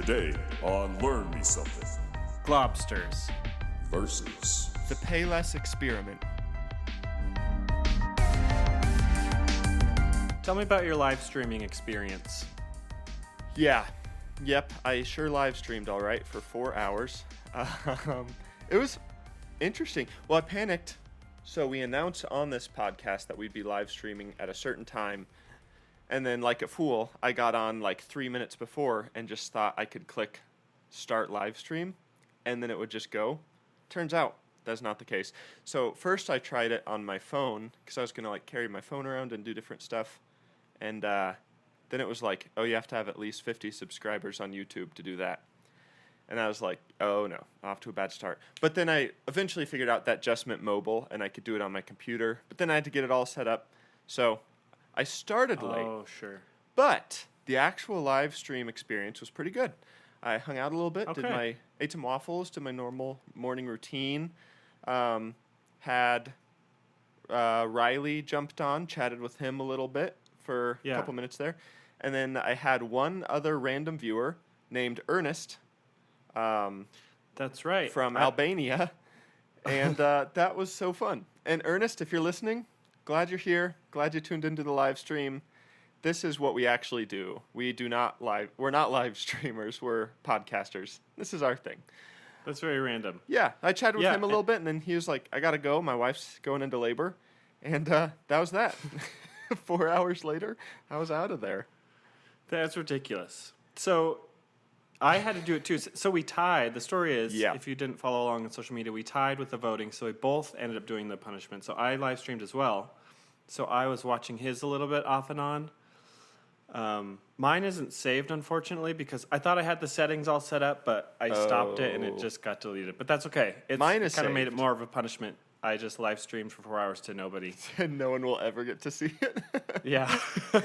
Today on Learn Me Something Globsters versus the Payless experiment. Tell me about your live streaming experience. Yep, I sure live streamed all right for 4 hours. It was interesting. Well, I panicked. So we announced on this podcast that we'd be live streaming at a certain time. And then, like a fool, I got on like 3 minutes before and just thought I could click start live stream and then it would just go. Turns out that's not the case. So first I tried it on my phone because I was going to like carry my phone around and do different stuff. And then it was like, oh, you have to have at least 50 subscribers on YouTube to do that. And I was like, oh no, off to a bad start. But then I eventually figured out that just meant mobile and I could do it on my computer. But then I had to get it all set up. So I started late. Oh, sure. But the actual live stream experience was pretty good. I hung out a little bit, ate some waffles, did my normal morning routine. Had Riley jumped on, chatted with him a little bit for a couple minutes there. And then I had one other random viewer named Ernest. That's right. From Albania. And that was so fun. And Ernest, if you're listening, glad you're here. Glad you tuned into the live stream. This is what we actually do. We're not live streamers. We're podcasters. This is our thing. That's very random. Yeah. I chatted with him a little bit, and then he was like, I got to go. My wife's going into labor. And that was that. 4 hours later, I was out of there. That's ridiculous. So I had to do it too. So we tied. The story is, if you didn't follow along on social media, we tied with the voting. So we both ended up doing the punishment. So I live streamed as well. So I was watching his a little bit off and on. Mine isn't saved, unfortunately, because I thought I had the settings all set up, but I stopped it and it just got deleted. But that's okay. Mine is kind of saved. made it more of a punishment. I just live streamed for 4 hours to nobody. And no one will ever get to see it. Yeah. I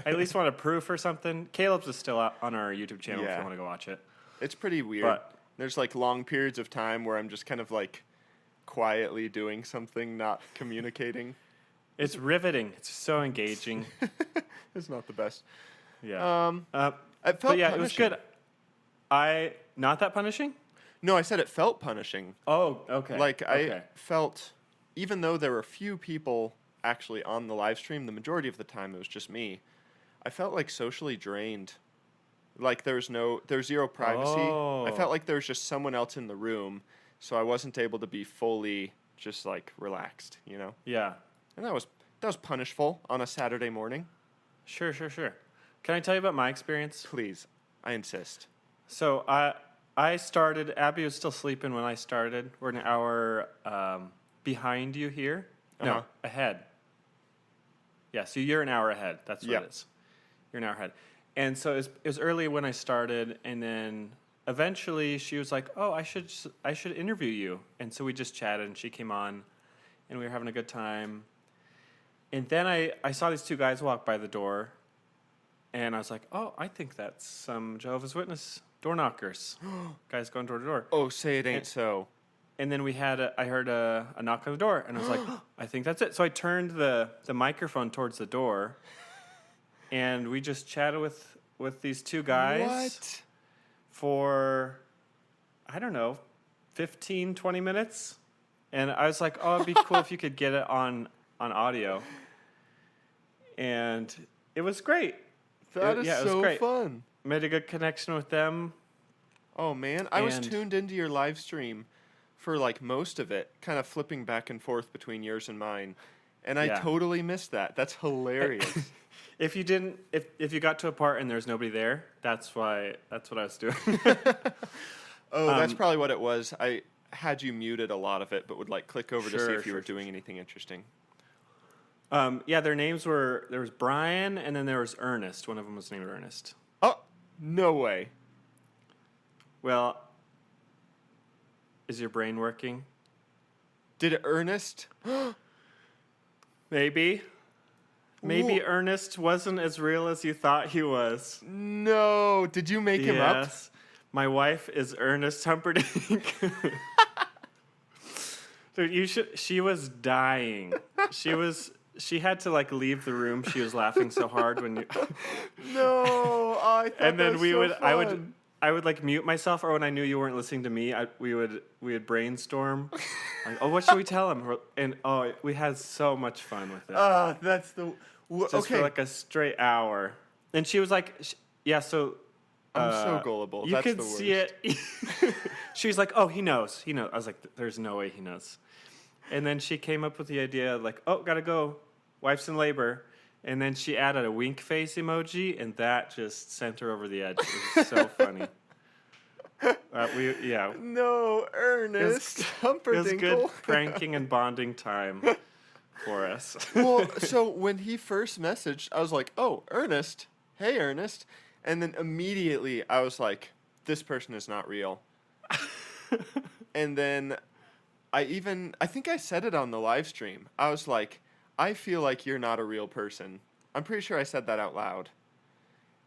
at least want a proof or something. Caleb's is still out on our YouTube channel if you want to go watch it. It's pretty weird. But there's like long periods of time where I'm just kind of like quietly doing something, not communicating. it's riveting. It's so engaging. It's not the best. Yeah. It felt punishing. It was good. Not that punishing? No, I said it felt punishing. Oh, okay. I felt, even though there were few people actually on the live stream, the majority of the time it was just me, I felt like socially drained. Like there's zero privacy. Oh. I felt like there was just someone else in the room, so I wasn't able to be fully just like relaxed, you know? Yeah. And that was punishful on a Saturday morning. Sure. Can I tell you about my experience? Please, I insist. So I started, Abby was still sleeping when I started. We're an hour behind you here. No, ahead. Yeah, so you're an hour ahead. That's what it is. You're an hour ahead. And so it was early when I started, and then eventually she was like, oh, I should interview you. And so we just chatted, and she came on, and we were having a good time. And then I saw these two guys walk by the door, and I was like, oh, I think that's some Jehovah's Witness door knockers. Guys going door to door. Oh, say it ain't so. And then I heard a knock on the door, and I was like, I think that's it. So I turned the microphone towards the door, and we just chatted with these two guys for, I don't know, 15, 20 minutes. And I was like, oh, it'd be cool if you could get it on audio. And it was great. That is so fun. Made a good connection with them. Oh, man. I was tuned into your live stream for like most of it, kind of flipping back and forth between yours and mine. And I totally missed that. That's hilarious. If you got to a part and there's nobody there, that's what I was doing. That's probably what it was. I had you muted a lot of it, but would like click over to see if you were doing anything interesting. Their names there was Brian and then there was Ernest. One of them was named Ernest. Oh, no way. Well, is your brain working? Did Ernest? Maybe. Maybe Ernest wasn't as real as you thought he was. No. Did you make him up? Yes. My wife is Ernest Humperdinck. Dude, she was dying. She had to like leave the room. She was laughing so hard when you. No, I thought and then that was so fun. I would like mute myself, or when I knew you weren't listening to me, we would brainstorm. Like, oh, what should we tell him? And we had so much fun with it. That's the Just for like a straight hour. And she was like, yeah, so. I'm so gullible. You That's could the worst. see it. She was like, oh, he knows. He knows. I was like, there's no way he knows. And then she came up with the idea, like, oh, gotta go. Wife's in labor. And then she added a wink face emoji, and that just sent her over the edge. It was so funny. No, Ernest. It was good pranking and bonding time for us. Well, so when he first messaged, I was like, oh, Ernest. Hey, Ernest. And then immediately I was like, this person is not real. And then I think I said it on the live stream. I was like, I feel like you're not a real person. I'm pretty sure I said that out loud.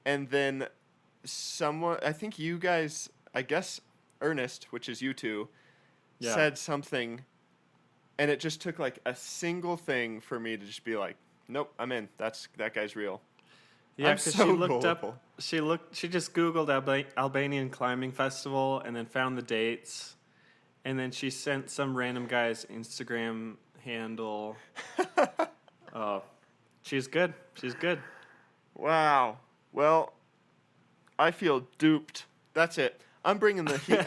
And then someone, I think you guys, I guess Ernest, which is you two, said something. And it just took like a single thing for me to just be like, nope, I'm in. That guy's real. Yeah, because so she looked gullible. up. She just Googled Albanian Climbing Festival and then found the dates, and then she sent some random guy's Instagram handle. Oh, she's good. She's good. Wow. Well, I feel duped. That's it. I'm bringing the heat.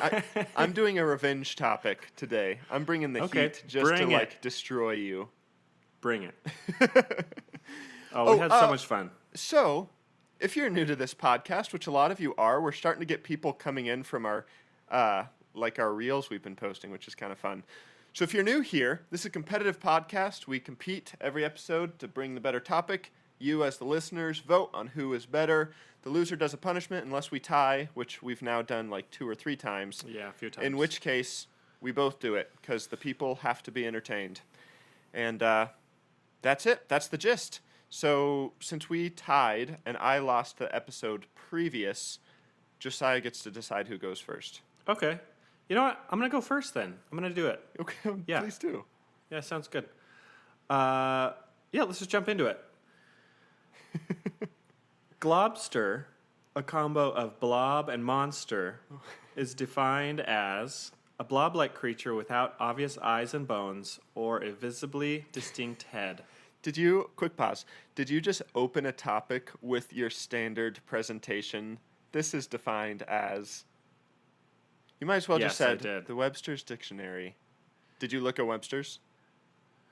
I'm doing a revenge topic today. I'm bringing the heat just to like destroy you. Bring it. We had so much fun. So, if you're new to this podcast, which a lot of you are, we're starting to get people coming in from our our reels we've been posting, which is kind of fun. So if you're new here, this is a competitive podcast. We compete every episode to bring the better topic. You, as the listeners, vote on who is better. The loser does a punishment unless we tie, which we've now done like 2 or 3 times. Yeah, a few times. In which case, we both do it because the people have to be entertained. And that's it. That's the gist. So since we tied and I lost the episode previous, Josiah gets to decide who goes first. Okay. You know what? I'm going to go first then. I'm going to do it. Okay, Yeah. Please do. Yeah, sounds good. Let's just jump into it. Globster, a combo of blob and monster, is defined as a blob-like creature without obvious eyes and bones or a visibly distinct head. Quick pause, did you just open a topic with your standard presentation? This is defined as... You might as well just Yes, I said did. the Webster's Dictionary. Did you look at Webster's?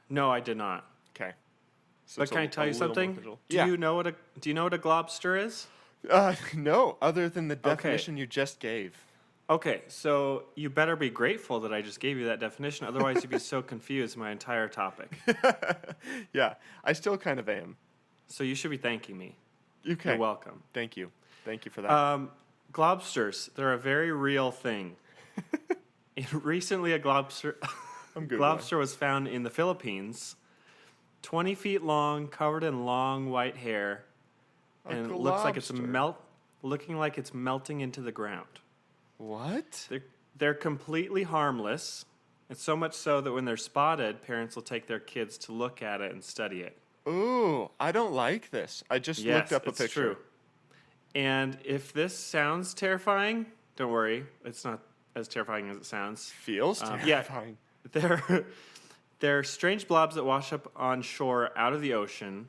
No, I did not. Okay. So But it's can I tell you little more something? visual. Do you know what a globster is? No, other than the definition you just gave. Okay, so you better be grateful that I just gave you that definition. Otherwise, you'd be so confused my entire topic. Yeah, I still kind of am. So you should be thanking me. Okay. You're welcome. Thank you. Thank you for that. Globsters, they're a very real thing. Recently, a globster was found in the Philippines, 20 feet long, covered in long white hair, and it looks like it's looking like it's melting into the ground. What? They're completely harmless, and so much so that when they're spotted, parents will take their kids to look at it and study it. Ooh, I don't like this. I just looked up a picture. True. And if this sounds terrifying, don't worry. It's not as terrifying as it sounds. Feels terrifying. They're strange blobs that wash up on shore out of the ocean,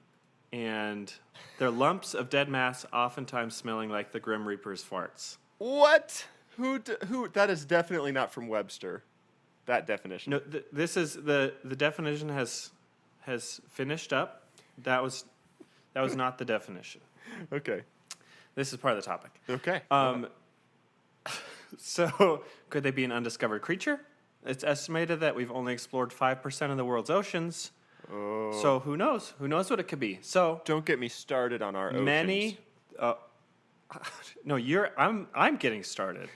and they're lumps of dead mass, oftentimes smelling like the Grim Reaper's farts. What? Who? That is definitely not from Webster. That definition. No, this is the definition has finished up. That was not the definition. Okay. This is part of the topic. Okay. So, could they be an undiscovered creature? It's estimated that we've only explored 5% of the world's oceans. Oh. So, who knows? Who knows what it could be? So, Don't get me started on our oceans. many. No, I'm getting started.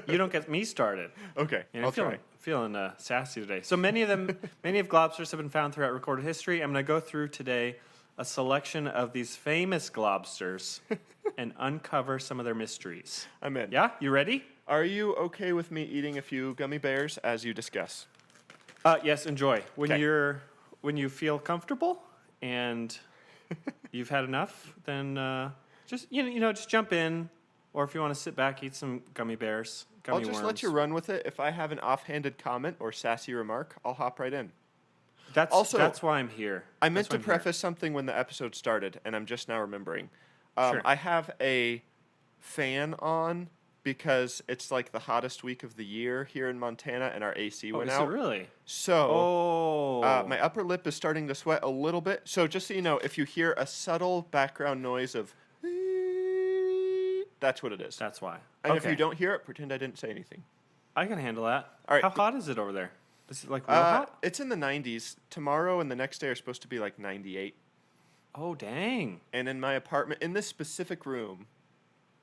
You don't get me started. Okay. And I'll try. feeling sassy today. So many of globsters have been found throughout recorded history. I'm going to go through today a selection of these famous globsters and uncover some of their mysteries. I'm in. Yeah, you ready? Are you okay with me eating a few gummy bears as you discuss? Yes, enjoy. When Okay. you feel comfortable and you've had enough, then just just jump in, Or if you want to sit back, eat some gummy bears, gummy I'll just worms. let you run with it. If I have an offhanded comment or sassy remark, I'll hop right in. That's why I'm here. I meant That's to why I'm here. preface something when the episode started, and I'm just now remembering. Sure. I have a fan on because it's like the hottest week of the year here in Montana, and our AC went is out. it really? So Oh. my upper lip is starting to sweat a little bit. So just so you know, if you hear a subtle background noise of, that's what it is. That's why. And okay. if you don't hear it, pretend I didn't say anything. I can handle that. All right. How hot is it over there? Is it like real hot? It's in the 90s. Tomorrow and the next day are supposed to be like 98. Oh, dang. And in my apartment, in this specific room,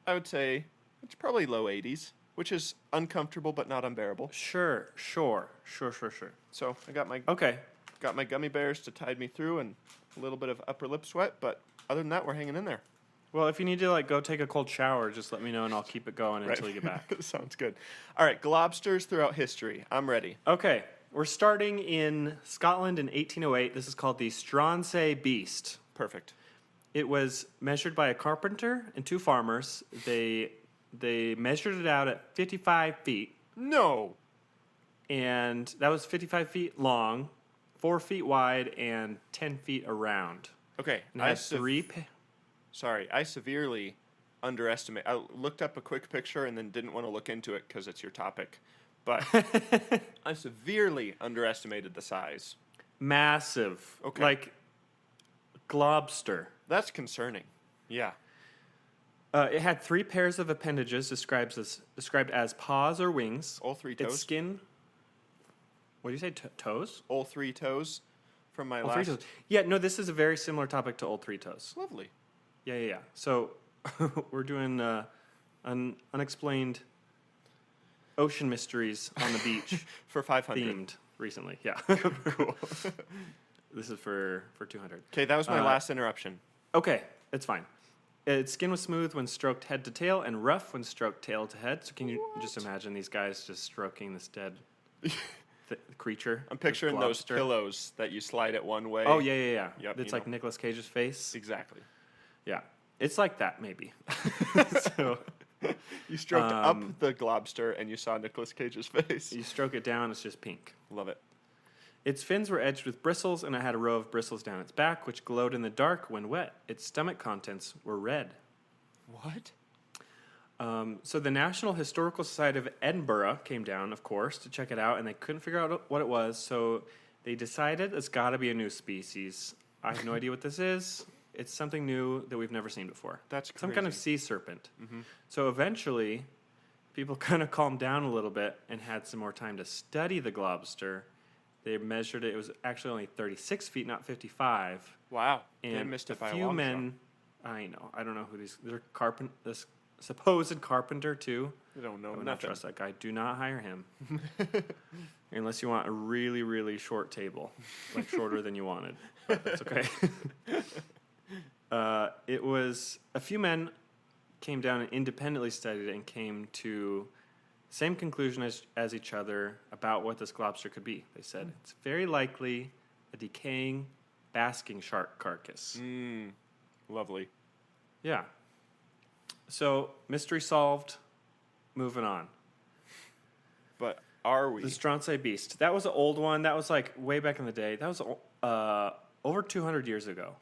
I would say it's probably low 80s, which is uncomfortable but not unbearable. Sure. So I got my Okay. gummy bears to tide me through and a little bit of upper lip sweat, but other than that, we're hanging in there. Well, if you need to like go take a cold shower, just let me know and I'll keep it going until you get back. Sounds good. All right, Globsters throughout history. I'm ready. Okay. We're starting in Scotland in 1808. This is called the Stronsay Beast. Perfect. It was measured by a carpenter and two farmers. They measured it out at 55 feet, No. and that was 55 feet long, 4 feet wide, and 10 feet around. Okay. And it had three. I severely underestimate. I looked up a quick picture and then didn't want to look into it because it's your topic. But I severely underestimated the size. Massive. Okay. Like Globster. That's concerning. Yeah. It had 3 pairs of appendages described as paws or wings. All 3 toes. Its skin. What do you say? Toes? All 3 toes from my All last. 3 toes. Yeah, no, this is a very similar topic to Old 3 Toes. Lovely. Yeah. So we're doing unexplained ocean mysteries on the beach For 500. themed recently. Yeah. Cool. This is for 200. Okay, that was my last interruption. Okay, it's fine. Its skin was smooth when stroked head to tail and rough when stroked tail to head. So can you just imagine these guys just stroking this dead creature? I'm picturing this those Globster? pillows that you slide it one way. Oh, yeah. Yep, It's you like know. Nicolas Cage's face. Exactly. Yeah. It's like that, maybe. So You stroked up the Globster and you saw Nicolas Cage's face. you stroke it down, it's just pink. Love it. Its fins were edged with bristles, and it had a row of bristles down its back, which glowed in the dark when wet. Its stomach contents were red. What? So the National Historical Society of Edinburgh came down, of course, to check it out, and they couldn't figure out what it was, so they decided it's got to be a new species. I have no idea what this is. It's something new that we've never seen before. That's some kind of crazy. sea serpent. So eventually, people kind of calmed down a little bit and had some more time to study the Globster. They measured it. It was actually only 36 feet, not 55. Wow. They And missed a it by few a long men, I know. I don't know who these. They're this supposed carpenter too. shot. I don't know I would not nothing. trust that guy. Do not hire him, unless you want a really, really short table, like shorter than you wanted. But that's okay. It was a few men came down and independently studied it and came to the same conclusion as each other about what this Globster could be. They said it's very likely a decaying basking shark carcass. Lovely. Yeah. So, mystery solved. Moving on. But are we? The Stronsay Beast. That was an old one. That was like way back in the day. That was over 200 years ago.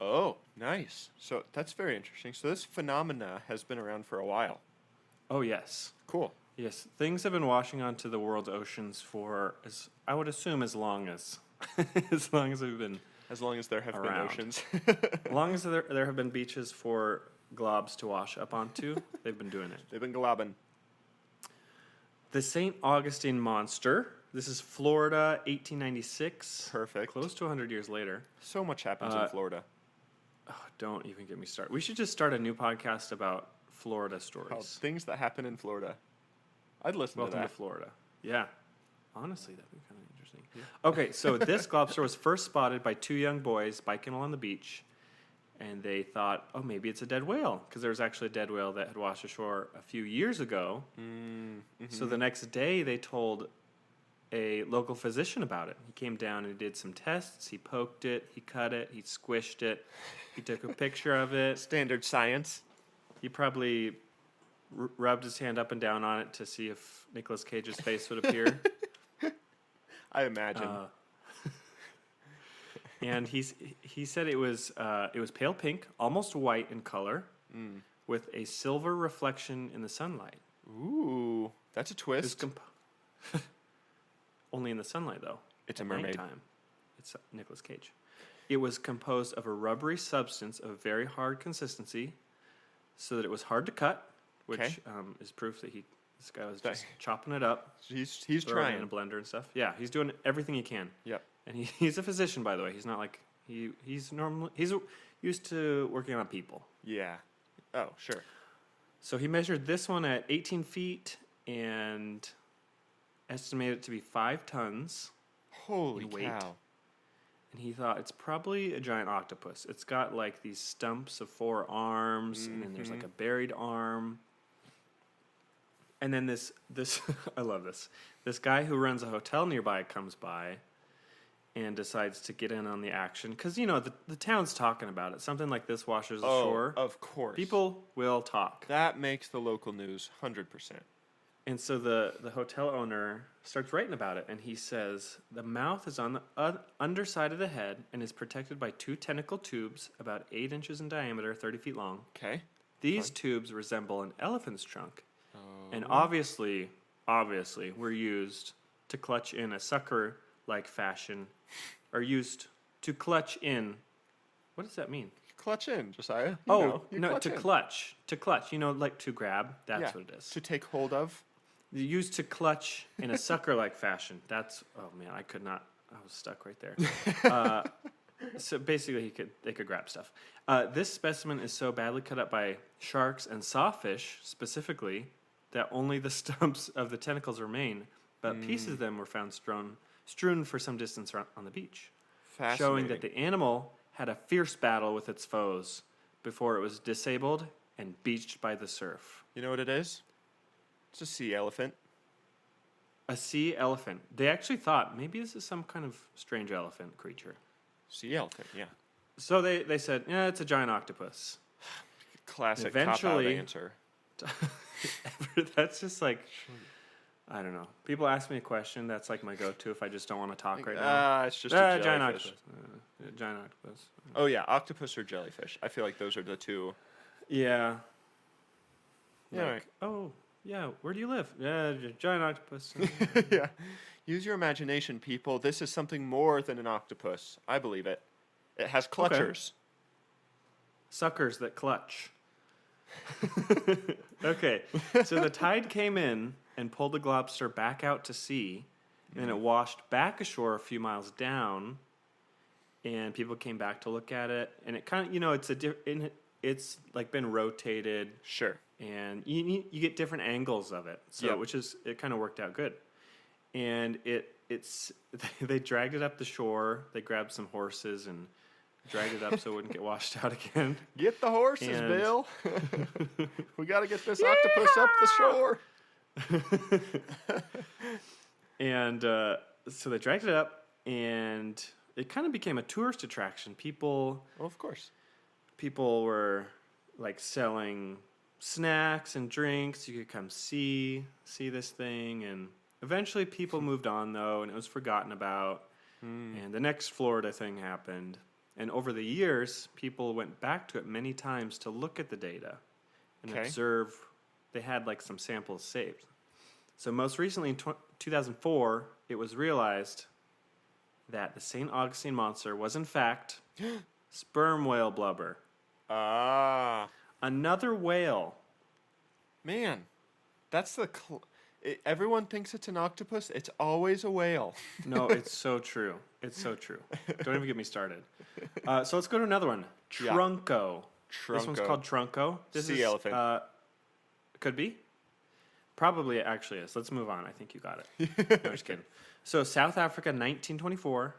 Oh, nice. So that's very interesting. So this phenomena has been around for a while. Oh, yes. Cool. Yes. Things have been washing onto the world's oceans for, I would assume, as long as we've been As long as there have been Around. oceans. As long as there have been beaches for globs to wash up onto, they've been doing it. They've been globbing. The St. Augustine Monster. This is Florida, 1896. Perfect. Close to 100 years later. So much happens in Florida. Oh, don't even get me started. We should just start a new podcast about Florida stories. Called Things that happen in Florida. I'd listen Welcome to to that. Florida. Yeah. Honestly, that'd be kind of interesting. Okay, so this Globster was first spotted by 2 young boys biking along the beach, and they thought, oh, maybe it's a dead whale, because there was actually a dead whale that had washed ashore a few years ago. So the next day, they told a local physician about it. He came down and did some tests. He poked it, he cut it, he squished it, he took a picture of it. Standard science. He probably rubbed his hand up and down on it to see if Nicolas Cage's face would appear. I imagine. And he said it was pale pink, almost white in color, with a silver reflection in the sunlight. Ooh, that's a twist. Only in the sunlight, though. It's a At mermaid. nighttime. It's Nicolas Cage. It was composed of a rubbery substance of very hard consistency, so that it was hard to cut, which Okay. is proof that this guy was just chopping it up. He's throwing it in a trying. blender and stuff. Yeah, he's doing everything he can. Yep. And he's a physician, by the way. He's not like he's used to working on people. Yeah. Oh, sure. So he measured this one at 18 feet and estimated it to be 5 tons. Holy weight. cow. And he thought it's probably a giant octopus. It's got like these stumps of 4 arms, and then there's like a buried arm. And then this I love this. This guy who runs a hotel nearby comes by and decides to get in on the action. Because, the town's talking about it. Something like this washes ashore. Of course. People will talk. That makes the local news 100%. And so the hotel owner starts writing about it, and he says, the mouth is on the underside of the head and is protected by 2 tentacle tubes about 8 inches in diameter, 30 feet long. Okay. These tubes resemble an elephant's trunk, and Oh. obviously were used to clutch in a sucker-like fashion, or used to clutch in. What does that mean? Clutch in, Josiah. To in. clutch. To clutch, like to grab. That's Yeah, what it is. to take hold of. Used to clutch in a sucker-like fashion. Oh man, I was stuck right there. So basically, they could grab stuff. This specimen is so badly cut up by sharks and sawfish specifically that only the stumps of the tentacles remain, but pieces of them were found strewn for some distance on the beach, showing that the animal had a fierce battle with its foes before it was disabled and beached by the surf. You know what it is? It's a sea elephant. A sea elephant. They actually thought maybe this is some kind of strange elephant creature. Sea elephant, yeah. So they said, yeah, it's a giant octopus. Classic Eventually- cop-out answer. That's just like, I don't know. People ask me a question. That's like my go-to if I just don't want to talk right now. It's just a Giant jellyfish. octopus. Giant octopus. Oh, yeah, octopus or jellyfish. I feel like those are the two. Yeah. Yeah, Like, right. oh, yeah, where do you live? Yeah, giant octopus. Yeah. Use your imagination, people. This is something more than an octopus. I believe it. It has clutchers. Suckers that clutch. Okay, so the tide came in and pulled the Globster back out to sea, and then it washed back ashore a few miles down, and people came back to look at it, and it kind of, it's like been rotated, Sure. and you get different angles of it, so Yep. it kind of worked out good, and they dragged it up the shore, they grabbed some horses and dragged it up so it wouldn't get washed out again. Get the horses, And- Bill. We got to get this octopus up the shore. And so they dragged it up, and it kind of became a tourist attraction. People Well, of course. were like selling snacks and drinks. You could come see this thing, and eventually people moved on though, and it was forgotten about. And the next Florida thing happened, and over the years, people went back to it many times to look at the data and Okay. observe. They had like some samples saved. So most recently in 2004, it was realized that the St. Augustine monster was in fact sperm whale blubber. Ah, Another whale. man. That's everyone thinks it's an octopus. It's always a whale. No, it's so true. It's so true. Don't even get me started. So let's go to another one. Yeah. Trunco. This one's Trunco. called Trunco. This Sea elephant. Could be. Probably it actually is. Let's move on. I think you got it. No, just kidding. So South Africa, 1924.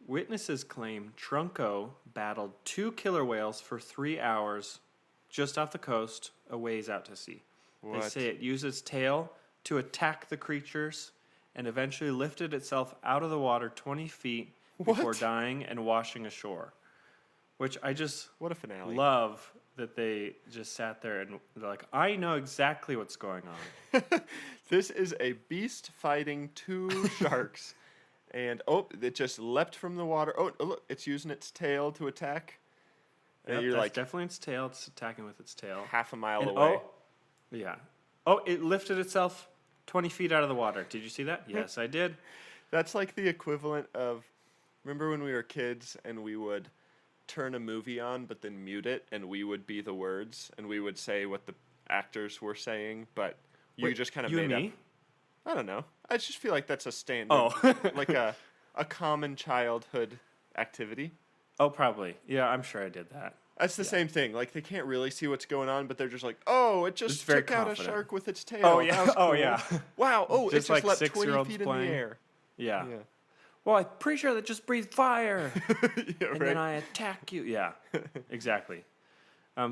Witnesses claim Trunco battled 2 killer whales for 3 hours just off the coast, a ways out to sea. They What? say it used its tail to attack the creatures and eventually lifted itself out of the water 20 feet before What? dying and washing ashore. which I just What a finale. love that they just sat there and they're like, I know exactly what's going on. This is a beast fighting two sharks. And, it just leapt from the water. Oh, look, it's using its tail to attack. And Yep, you're that's like definitely its tail. It's attacking with its tail. half a mile And away. Yeah. Oh, it lifted itself 20 feet out of the water. Did you see that? Yes, I did. That's like the equivalent of, remember when we were kids and we would turn a movie on but then mute it and we would be the words and we would say what the actors were saying, but you Wait, just kind of you made and me? up. I don't know. I just feel like that's a standard, Oh. like a common childhood activity. Oh, probably. Yeah, I'm sure I did that. That's the same thing. Like they can't really see what's going on, but they're just like, "Oh, it just It's very took out a confident. shark with its tail." Oh, yeah. That was Oh, cool. yeah. Wow. Oh, it Just just like leapt 20 6-year-olds feet playing. in the air. Yeah. Yeah. Well, I'm pretty sure that just breathed fire. Yeah, And then I attack you. Yeah, exactly.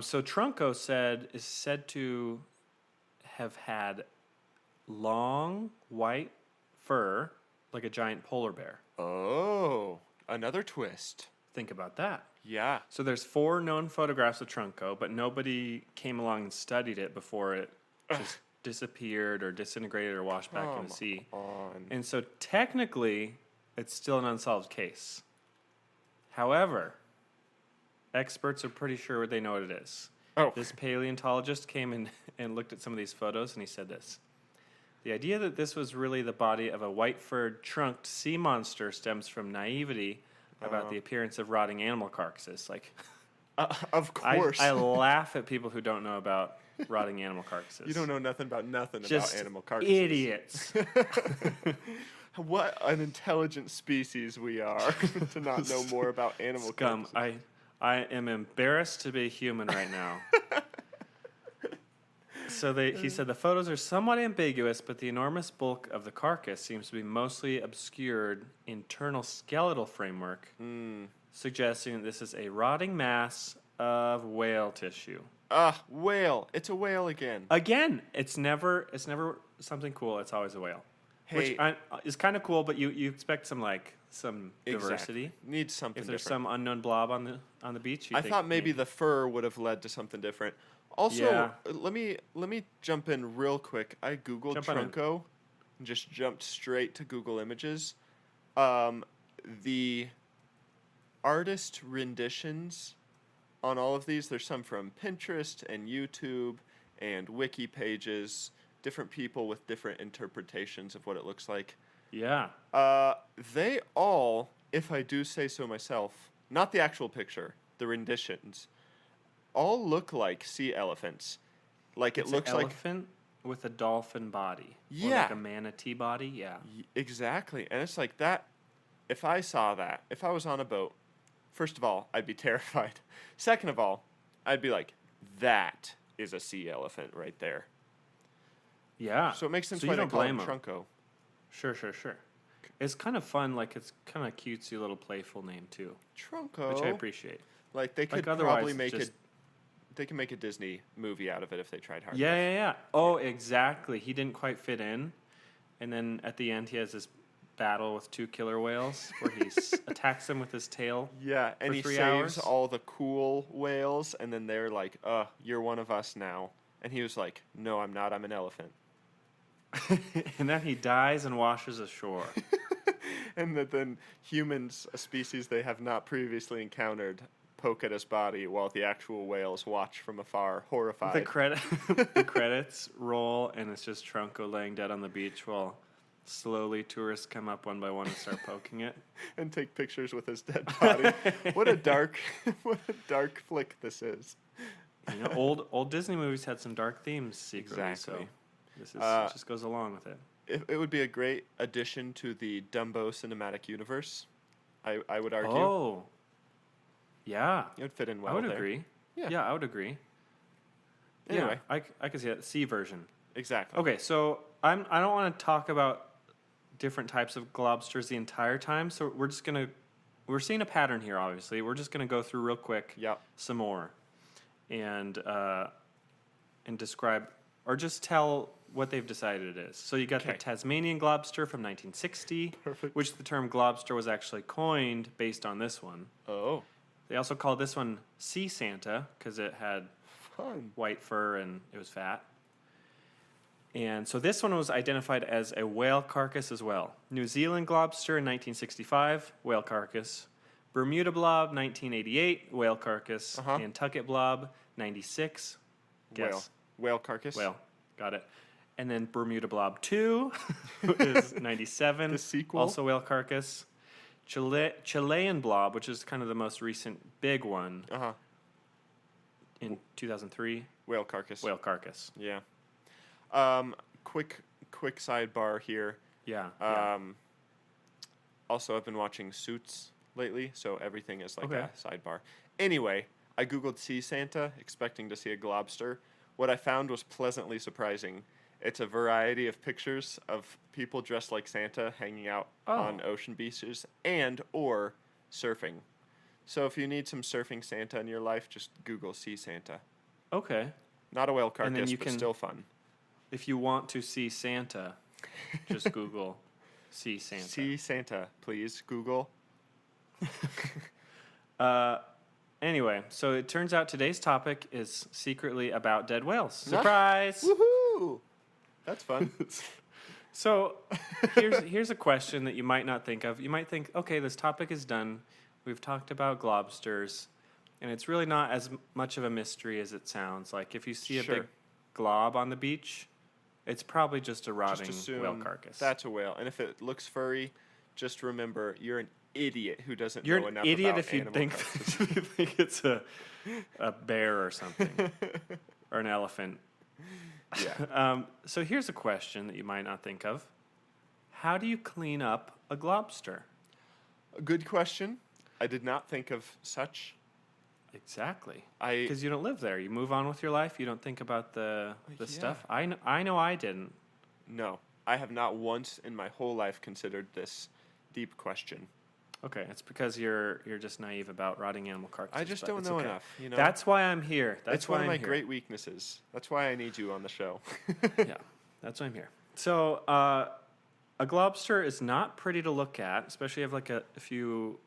So Trunco is said to have had long white fur like a giant polar bear. Oh, another twist. Think about that. Yeah. So there's 4 known photographs of Trunco, but nobody came along and studied it before it just disappeared or disintegrated or washed back in the sea. On. And so technically, it's still an unsolved case. However, experts are pretty sure they know what it is. Oh. This paleontologist came in and looked at some of these photos, and he said this. The idea that this was really the body of a white-furred, trunked sea monster stems from naivety about the appearance of rotting animal carcasses. Like, Of course. I laugh at people who don't know about rotting animal carcasses. You don't know nothing about nothing Just about animal carcasses. idiots. What an intelligent species we are to not know more about animal Scum. carcasses. I am embarrassed to be human right now. So he said the photos are somewhat ambiguous, but the enormous bulk of the carcass seems to be mostly obscured internal skeletal framework, suggesting that this is a rotting mass of whale tissue. Whale. It's a whale again. Again, it's never something cool. It's always a whale, Hey. which is kind of cool. But you expect some diversity. Exactly. Needs something If there's different. some unknown blob on the beach, I thought maybe the fur would have led to something different. Also, Yeah. let me jump in real quick. I googled Jump on in. Trunco and just jumped straight to Google Images. The artist renditions on all of these, there's some from Pinterest and YouTube and wiki pages, different people with different interpretations of what it looks like. Yeah. They all, if I do say so myself, not the actual picture, the renditions, all look like sea elephants. Like It's it looks an like elephant with a dolphin body. Or Yeah. like a manatee body. Yeah. Exactly. And it's like that. If I saw that, if I was on a boat, first of all, I'd be terrified. Second of all, I'd be like, that is a sea elephant right there. Yeah. So it makes sense So why you they don't call him blame 'em. Trunco. Sure. It's kind of fun. Like, it's kind of cutesy little playful name, too. Trunco. Which I appreciate. Like they could otherwise probably it's make just- it. They can make a Disney movie out of it if they tried hard. Yeah. Oh, exactly. He didn't quite fit in. And then at the end, he has this battle with 2 killer whales where he attacks them with his tail. Yeah, and For he 3 saves hours? all the cool whales, and then they're like, you're one of us now. And he was like, no, I'm not. I'm an elephant. And then he dies and washes ashore. And that then humans, a species they have not previously encountered, poke at his body while the actual whales watch from afar, horrified. The credits roll, and it's just Trunco laying dead on the beach while slowly tourists come up one by one and start poking it. And take pictures with his dead body. What a dark flick this is. You know, old Disney movies had some dark themes secretly, Exactly. so this is just goes along with it. It would be a great addition to the Dumbo cinematic universe. I would argue. Oh, yeah, It would fit in well I would there. agree. Yeah. Yeah, I would agree. Anyway. Yeah, I could see that C version. Exactly. Okay, so I don't want to talk about different types of globsters the entire time. So we're seeing a pattern here. Obviously, we're just gonna go through real quick. Yep. Some more, and describe or just tell what they've decided it is. So you got the Okay. Tasmanian globster from 1960, Perfect. which the term globster was actually coined based on this one. Oh. They also called this one Sea Santa because it had Fun. white fur and it was fat. And so this one was identified as a whale carcass as well. New Zealand Globster in 1965, whale carcass. Bermuda Blob, 1988, whale carcass. Uh-huh. Nantucket Blob, 96. Guess. Whale carcass. Whale. Got it. And then Bermuda Blob 2 is 97. The sequel. Also whale carcass. Chilean Blob, which is kind of the most recent big one, Uh-huh. in 2003. Whale carcass. Whale carcass. Yeah. Quick sidebar here. Yeah. Also, I've been watching Suits lately, so everything is like Okay. a sidebar. Anyway, I googled Sea Santa, expecting to see a globster. What I found was pleasantly surprising. It's a variety of pictures of people dressed like Santa hanging out on ocean beaches and or surfing. So if you need some surfing Santa in your life, just Google Sea Santa. Okay. Not a whale And then carcass, you but can- still fun. If you want to see Santa, just Google "see Santa." See Santa, please. Google. Anyway, so it turns out today's topic is secretly about dead whales. Nice. Surprise! Woohoo! That's fun. So here's a question that you might not think of. You might think, okay, this topic is done. We've talked about globsters, and it's really not as much of a mystery as it sounds. Like if you see a Sure. big glob on the beach, it's probably just a rotting Just assume whale carcass. that's a whale. And if it looks furry, just remember you're an idiot who doesn't You're know an enough idiot about if you animal think carcasses. if you think it's a bear or something or an elephant. Yeah. So here's a question that you might not think of. How do you clean up a globster? A good question. I did not think of such. Exactly. I Because you don't live there. You move on with your life. You don't think about the Yeah. stuff. I know I didn't. no. I have not once in my whole life considered this deep question. Okay, it's because you're just naive about rotting animal carcasses. I just but don't it's know okay. enough. You know, That's why I'm here. That's it's why one of I'm my here. great weaknesses. That's why I need you on the show. Yeah, that's why I'm here. So a globster is not pretty to look at, especially if you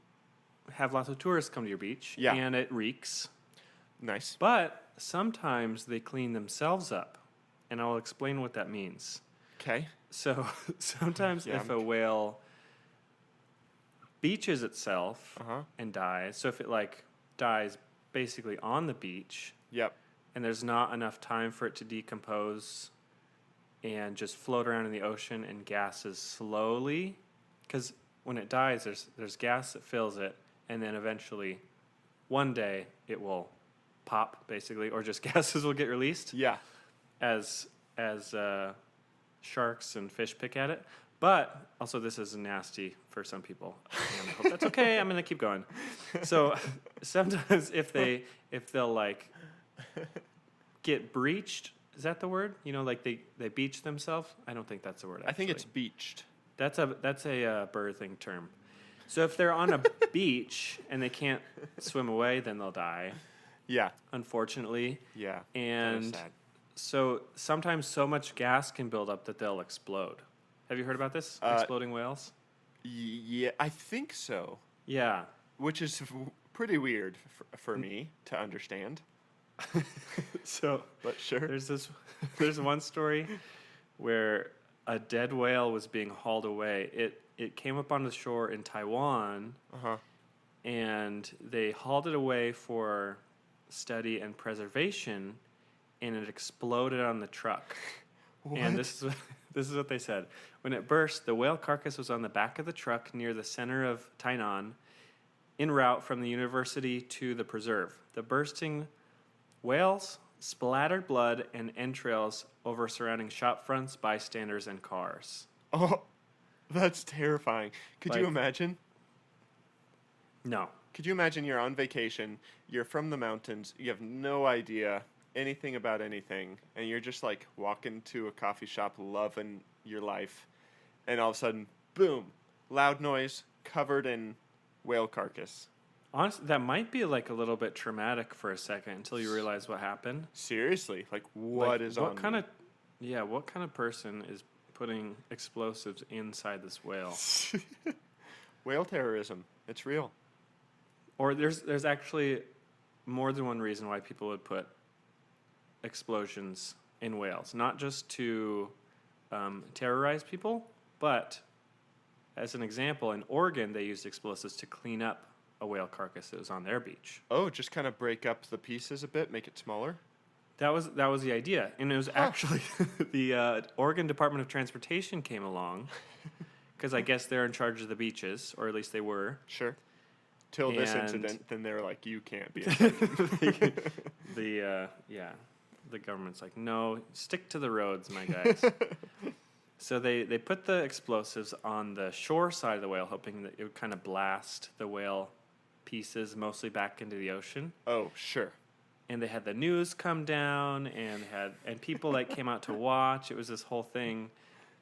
have lots of tourists come to your beach. Yeah. And it reeks. Nice. But sometimes they clean themselves up, and I'll explain what that means. Okay. So sometimes Yeah, if a whale beaches itself Uh-huh. and dies, so if it dies basically on the beach Yep. and there's not enough time for it to decompose and just float around in the ocean and gases slowly, because when it dies there's gas that fills it, and then eventually one day it will pop basically, or just gases will get released Yeah. as sharks and fish pick at it. But also this is nasty for some people, and I hope that's okay. I'm gonna keep going. So sometimes if they'll get breached, is that the word? You know, like they beach themselves. I don't think that's the word. I think it's actually. beached. That's a birthing term. So if they're on a beach and they can't swim away, then they'll die, Yeah. unfortunately. Yeah. That is And sad. so sometimes so much gas can build up that they'll explode. Have you heard about this? Exploding whales? Yeah, I think so. Yeah. Which is pretty weird for me to understand. So But sure. there's one story where a dead whale was being hauled away. It came up on the shore in Taiwan, Uh-huh. and they hauled it away for study and preservation, and it exploded on the truck. And this is what they said. When it burst, the whale carcass was on the back of the truck near the center of Tainan, en route from the university to the preserve. The bursting whales splattered blood and entrails over surrounding shop fronts, bystanders, and cars. Oh, that's terrifying. Could you Like- imagine? No. Could you imagine you're on vacation, you're from the mountains, you have no idea anything about anything, and you're just walking to a coffee shop loving your life, and all of a sudden, boom, loud noise covered in whale carcass. Honestly, that might be a little bit traumatic for a second until you realize what happened. Seriously, what is what on kind me? of what kind of person is putting explosives inside this whale? Whale terrorism. It's real. Or there's actually more than one reason why people would put explosions in whales, not just to terrorize people, but as an example, in Oregon, they used explosives to clean up a whale carcass that was on their beach. Oh, just kind of break up the pieces a bit, make it smaller? That was the idea. And it was actually the Oregon Department of Transportation came along, because I guess they're in charge of the beaches, or at least they were. Sure. Till this And- incident, then they were like, you can't be in charge. The government's like, no, stick to the roads, my guys. So they put the explosives on the shore side of the whale, hoping that it would kind of blast the whale pieces mostly back into the ocean. Oh, sure. And they had the news come down, and people like came out to watch. It was this whole thing,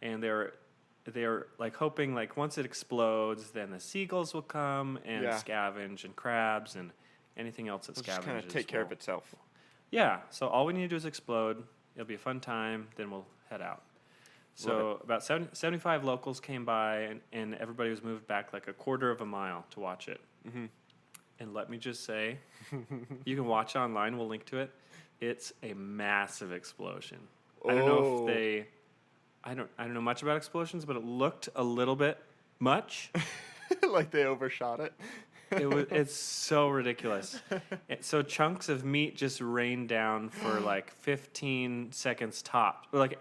and they were like hoping like once it explodes, then the seagulls will come and scavenge, and crabs and anything else that It'll scavenges. just kind of take care of itself. Yeah, so all we need to do is explode. It'll be a fun time. Then we'll head out. So about 75 locals came by, and everybody was moved back like a quarter of a mile to watch it. Mm-hmm. And let me just say, you can watch it online. We'll link to it. It's a massive explosion. I don't know if they... I don't know much about explosions, but it looked a little bit much. Like they overshot it. It's so ridiculous. So chunks of meat just rain down for like 15 seconds top, or like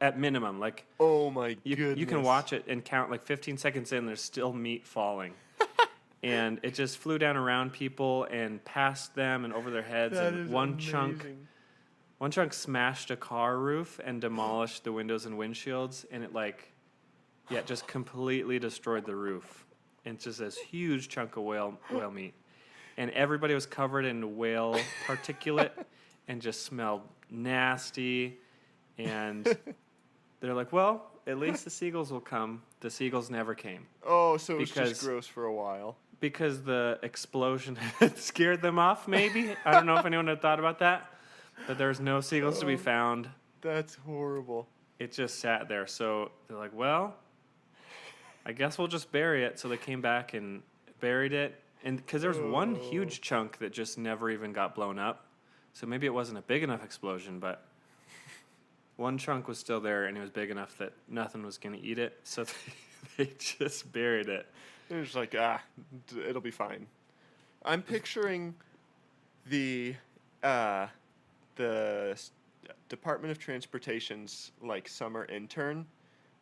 at minimum. Like Oh my goodness. you can watch it and count like 15 seconds in. There's still meat falling, and it just flew down around people and past them and over their heads. That and is one amazing. chunk smashed a car roof and demolished the windows and windshields, and it just completely destroyed the roof. And it's just this huge chunk of whale meat. And everybody was covered in whale particulate and just smelled nasty. And they're like, well, at least the seagulls will come. The seagulls never came. Oh, so it was Because- just gross for a while. Because the explosion had scared them off, maybe. I don't know if anyone had thought about that. But there's no seagulls to be found. That's horrible. It just sat there. So they're like, well, I guess we'll just bury it. So they came back and buried it. And because there was one huge chunk that just never even got blown up. So maybe it wasn't a big enough explosion, but one chunk was still there, and it was big enough that nothing was going to eat it. So they just buried it. They're just like, it'll be fine. I'm picturing the Department of Transportation's like summer intern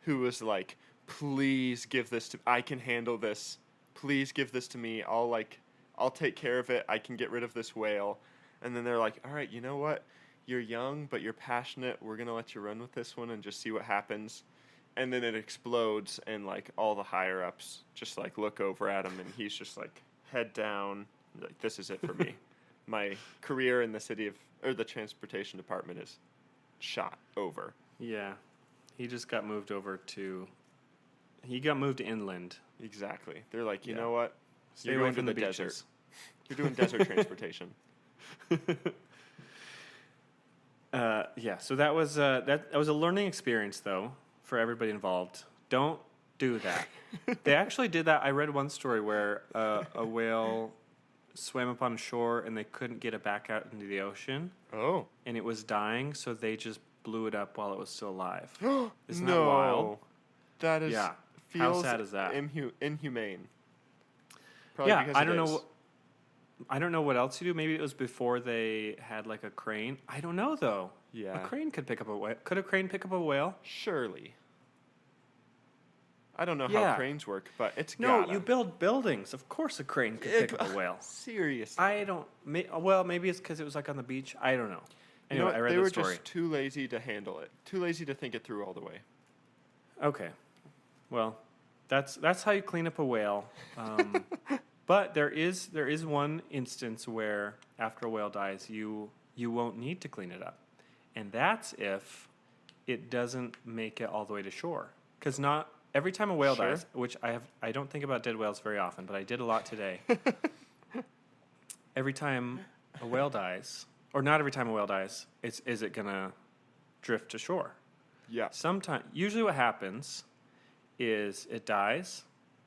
who was like, please give this to I can handle this. Please give this to me. I'll take care of it. I can get rid of this whale. And then they're like, all right, you know what? You're young, but you're passionate. We're going to let you run with this one and just see what happens. And then it explodes, and like all the higher ups just like look over at him, and he's just like head down, like, this is it for me. My career in the transportation department is shot over. Yeah. He just got moved he got moved inland. Exactly. They're like, you Yeah. know what? Stay You're away going to from the the desert. beaches. You're doing desert transportation. So that was a learning experience, though, for everybody involved. Don't do that. They actually did that. I read one story where a whale swam up on shore and they couldn't get it back out into the ocean, Oh. and it was dying, so they just blew it up while it was still alive. Isn't No. that wild? That is Yeah. feels How sad is that? Inhumane. Probably Yeah, because I it don't is. know. I don't know what else to do. Maybe it was before they had like a crane. I don't know though. Yeah. A crane could pick up a whale. Could a crane pick up a whale? Surely. I don't know Yeah. how cranes work, but it's No, gotta. you build buildings. Of course, a crane could pick up a whale. Seriously. I don't. Well, maybe it's because it was like on the beach. I don't know. You know Anyway, what? I read they the were story. just too lazy to handle it. Too lazy to think it through all the way. Okay. Well, that's how you clean up a whale. But there is one instance where after a whale dies, you won't need to clean it up, and that's if it doesn't make it all the way to shore. Because not every time a whale Sure. dies, which I don't think about dead whales very often, but I did a lot today. Every time a whale dies, or not every time a whale dies, is it gonna drift to shore? Yeah. Usually what happens is it dies,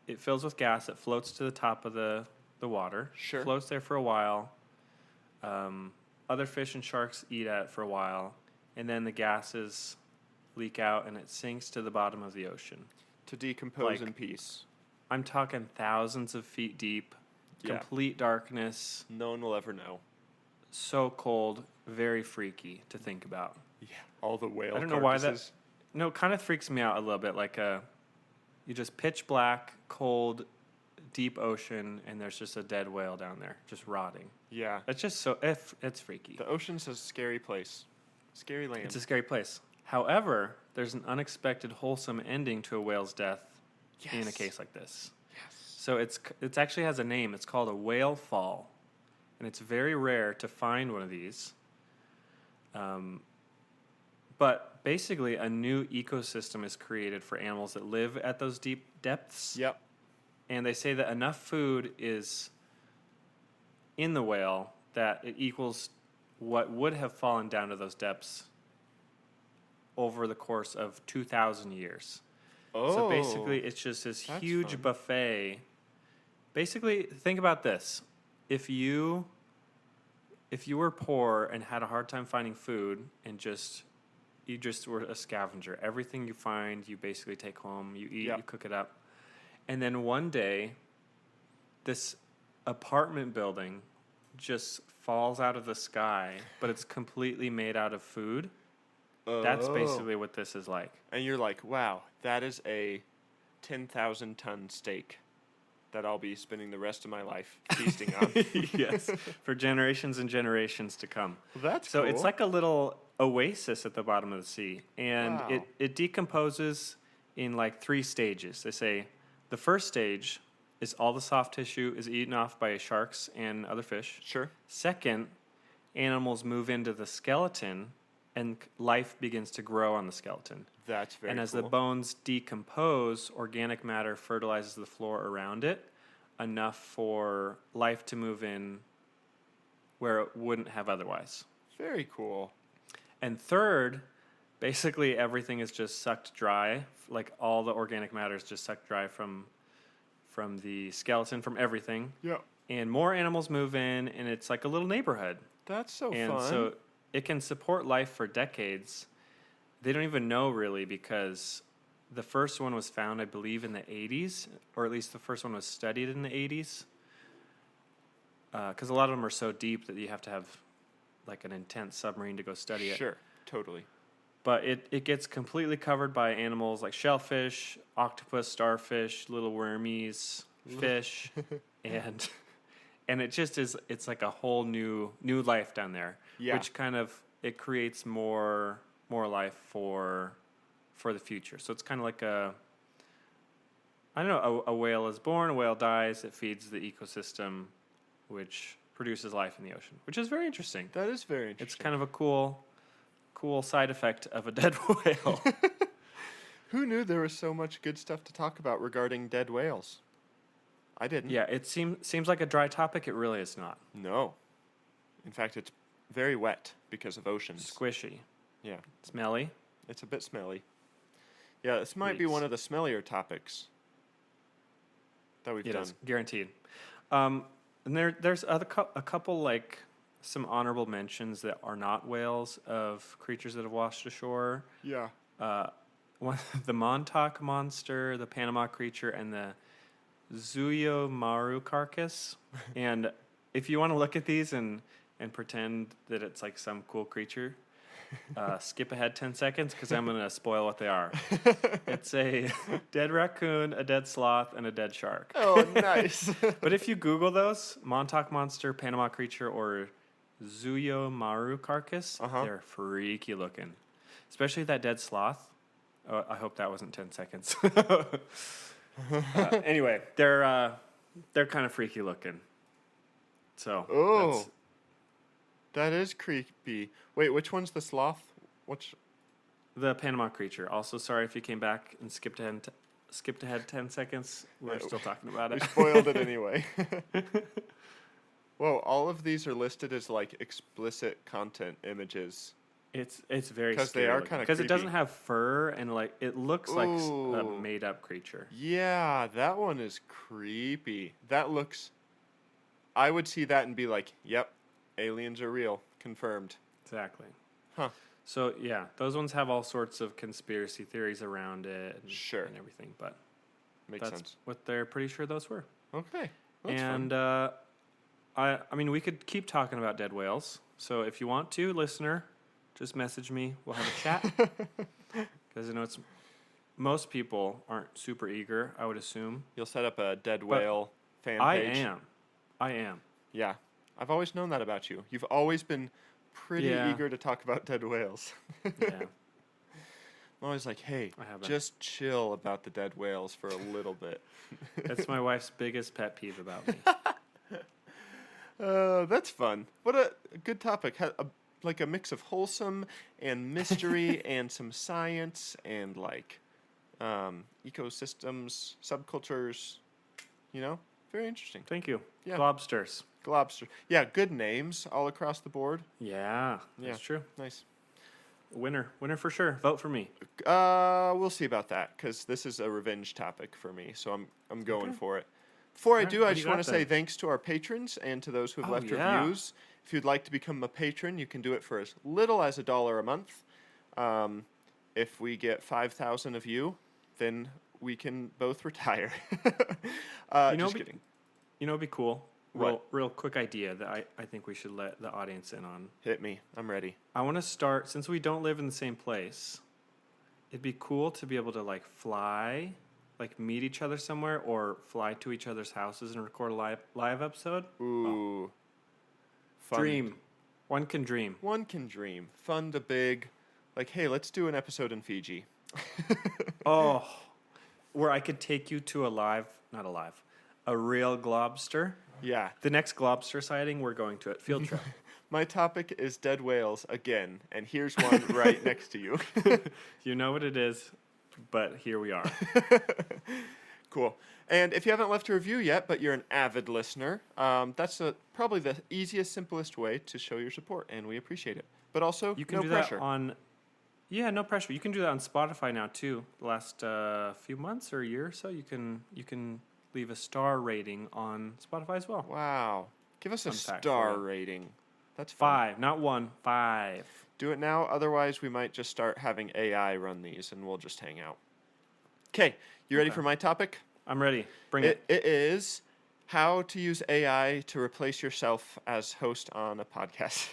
it fills with gas, it floats to the top of the the water. Sure. Floats there for a while. Other fish and sharks eat at it for a while. And then the gases leak out and it sinks to the bottom of the ocean. To decompose Like- in peace. I'm talking thousands of feet deep, Yeah. complete darkness, No one will ever know. so cold, very freaky to think about. Yeah. All the whale I don't know why that. carcasses. No, it kind of freaks me out a little bit. Like you just pitch black, cold, deep ocean, and there's just a dead whale down there, just rotting. Yeah. It's just it's freaky. The ocean's a scary place. Scary land. It's a scary place. However, there's an unexpected, wholesome ending to a whale's death in a Yes. case like this. Yes. So it's actually has a name. It's called a whale fall, and it's very rare to find one of these. But basically, a new ecosystem is created for animals that live at those deep depths. Yep. And they say that enough food is in the whale that it equals what would have fallen down to those depths over the course of 2,000 years. Oh. So basically, it's just this That's huge fun. buffet. Basically, think about this: if you were poor and had a hard time finding food, and you just were a scavenger, everything you find, you basically take home, you eat, Yep. you cook it up, and then one day, this apartment building just falls out of the sky, but it's completely made out of food. That's Oh. basically what this is like. And you're like, wow, that is a 10,000 ton steak that I'll be spending the rest of my life feasting on. Yes, for generations and generations to come. Well, that's So cool. it's like a little oasis at the bottom of the sea, and Wow. it decomposes in like 3 stages. They say the first stage is all the soft tissue is eaten off by sharks and other fish. Sure. Second, animals move into the skeleton, and life begins to grow on the skeleton. That's very And as cool. the bones decompose, organic matter fertilizes the floor around it, enough for life to move in where it wouldn't have otherwise. Very cool. And third, basically everything is just sucked dry. Like all the organic matter is just sucked dry from the skeleton, from everything. Yeah. And more animals move in, and it's like a little neighborhood. That's so And fun. so it can support life for decades. They don't even know really, because the first one was found, I believe, in the 80s, or at least the first one was studied in the 80s. Because a lot of them are so deep that you have to have like an intense submarine to go study it. Sure. Totally. But it gets completely covered by animals like shellfish, octopus, starfish, little wormies, fish, and it just is. It's like a whole new life down there, Yeah. which kind of it creates more life for the future. So it's kind of like a whale is born, a whale dies, it feeds the ecosystem, which produces life in the ocean, which is very interesting. That is very interesting. It's kind of a cool side effect of a dead whale. Who knew there was so much good stuff to talk about regarding dead whales? I didn't. Yeah, it seems like a dry topic. It really is not. No. In fact, it's very wet because of oceans. Squishy, Yeah. smelly. It's a bit smelly. Yeah, this might be Reeks. one of the smellier topics that we've It done. is guaranteed. And there's a couple like some honorable mentions that are not whales of creatures that have washed ashore. Yeah. The Montauk monster, the Panama creature, and the Zuyo Maru carcass. And if you want to look at these and pretend that it's like some cool creature, skip ahead 10 seconds because I'm going to spoil what they are. It's a dead raccoon, a dead sloth, and a dead shark. Oh, nice. But if you Google those, Montauk monster, Panama creature, or Zuyo Maru carcass, they're freaky looking. Especially that dead sloth. Oh, I hope that wasn't 10 seconds. Anyway, they're kind of freaky looking. So Oh. That is creepy. Wait, which one's the sloth? Which? the Panama creature. Also, sorry if you came back and skipped ahead 10 seconds. We're still talking about We it. spoiled it anyway. Whoa, all of these are listed as like explicit content images. It's very 'Cause they scary are looking. kinda because it doesn't creepy. have fur and like it looks like a Ooh. made up creature. Yeah, that one is creepy. That looks I would see that and be like, yep, aliens are real. Confirmed. Exactly. Huh. So, yeah, those ones have all sorts of conspiracy theories around it and, Sure. and everything, but Makes that's sense. what they're pretty sure those were. Okay. That's And fun. I mean, we could keep talking about dead whales. So if you want to, listener, just message me. We'll have a chat. Because most people aren't super eager, I would assume. You'll set up a dead whale fan page. I am. Yeah. I've always known that about you. You've always been pretty Yeah. eager to talk about dead whales. Yeah. I'm always like, hey, I haven't. just chill about the dead whales for a little bit. That's my wife's biggest pet peeve about me. That's fun. What a good topic. Like a mix of wholesome and mystery and some science and like ecosystems, subcultures. Very interesting. Thank you. Yeah. Globsters. Globster. Yeah, good names all across the board. Yeah, Yeah. that's true. Nice. Winner for sure. Vote for me. We'll see about that because this is a revenge topic for me, so I'm going for it. Before I Alright, do, what I do you just want to got say then? thanks to our patrons and to those who have Oh, left yeah. reviews. If you'd like to become a patron, you can do it for as little as $1 a month. If we get 5,000 of you, then we can both retire. Just kidding. You know, it'd be cool. What? Real quick idea that I think we should let the audience in on. Hit me. I'm ready. I want to start, since we don't live in the same place, it'd be cool to be able to like fly, like meet each other somewhere or fly to each other's houses and record a live episode. Ooh. Fun. Dream. One can dream. One can dream. Fun to big. Like, hey, let's do an episode in Fiji. Oh, where I could take you to a real Globster. Yeah. The next Globster sighting, we're going to it. Field trip. My topic is dead whales again, and here's one right next to you. You know what it is, but here we are. Cool. And if you haven't left a review yet, but you're an avid listener, that's probably the easiest, simplest way to show your support, and we appreciate it. But also, You can no do pressure. that on. Yeah, no pressure. You can do that on Spotify now too. The last few months or a year or so, you can leave a star rating on Spotify as well. Wow. Give us a Fun fact star for you. rating. That's fun. 5, not 1, 5. Do it now, otherwise we might just start having AI run these, and we'll just hang out. Okay, you ready Okay. for my topic? I'm ready. Bring it. It is how to use AI to replace yourself as host on a podcast.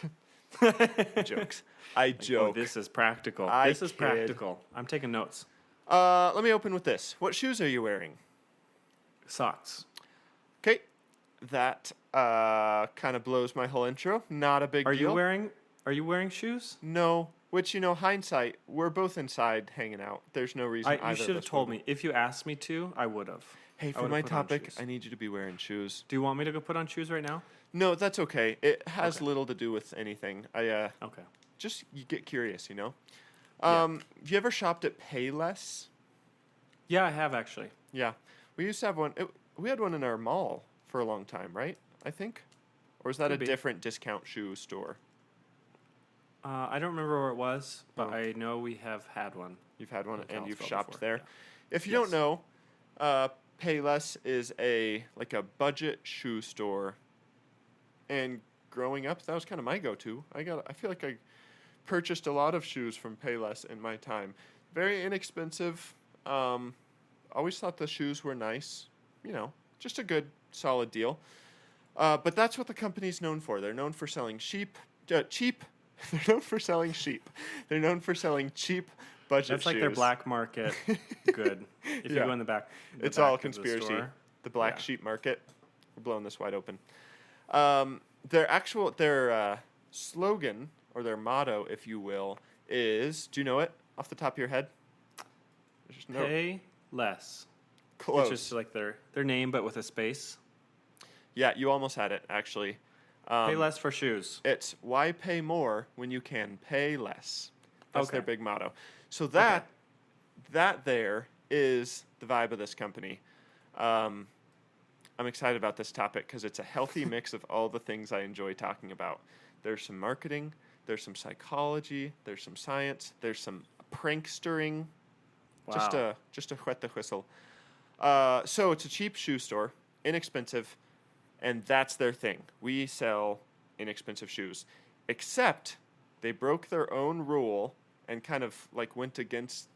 Jokes. I joke. Oh, this is practical. I This is kid. practical. I'm taking notes. Let me open with this. What shoes are you wearing? Socks. Okay, that kind of blows my whole intro. Not a big Are deal. you wearing shoes? No. Which, hindsight, we're both inside hanging out. There's no reason either You of should have us told would. me. If you asked me to, I would have. Hey, I for would've my put on topic, shoes. I need you to be wearing shoes. Do you want me to go put on shoes right now? No, that's okay. It has Okay. little to do with anything. Okay. Just you get curious, Yeah. Have you ever shopped at Payless? Yeah, I have actually. Yeah, we used to have one. We had one in our mall for a long time, right? I think, or is that Could a be. different discount shoe store? I don't remember where it was, but Oh. I know we have had one. You've had one in and you've Kalispell shopped before, there. yeah. If you Yes. don't know, Payless is a budget shoe store, and growing up, that was kind of my go-to. I feel like I purchased a lot of shoes from Payless in my time. Very inexpensive. Always thought the shoes were nice. Just a good, solid deal. But that's what the company's known for. They're known for selling cheap. They're known for selling sheep. They're known for selling cheap budget That's shoes. like their black market good. If Yeah. you go in the back, It's back all of the conspiracy. store. The black Yeah. sheep market. We're blowing this wide open. Their slogan, or their motto, if you will, is, do you know it off the top of your head? There's just no Pay less. close. It's just like their name, but with a space. Yeah, you almost had it, actually. Pay less for shoes. It's why pay more when you can pay less. That's their Okay. big motto. So that there is the vibe of this company. I'm excited about this topic because it's a healthy mix of all the things I enjoy talking about. There's some marketing, there's some psychology, there's some science, there's some prankstering. Wow. Just to wet the whistle. So it's a cheap shoe store, inexpensive, And that's their thing. We sell inexpensive shoes. Except they broke their own rule and kind of like went against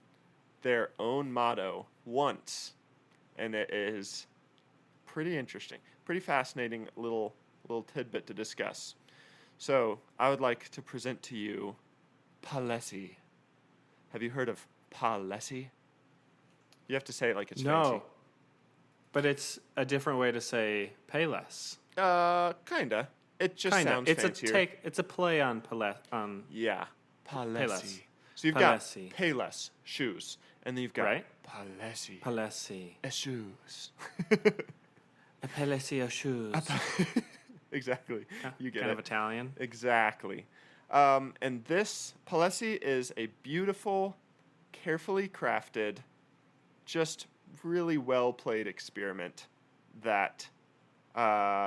their own motto once. And it is pretty interesting. Pretty fascinating little tidbit to discuss. So I would like to present to you Payless. Have you heard of Payless? You have to say it like it's fancy. No, but it's a different way to say Payless. Kinda. It just sounds fancier. It's a play on Payless. Yeah. Payless. Payless. So you've Payless. got Payless shoes, and then you've got Right. Payless Payless. shoes. A Payless of shoes. Exactly. You get kind it. of Italian. Exactly. And this Payless is a beautiful, carefully crafted, just really well played experiment that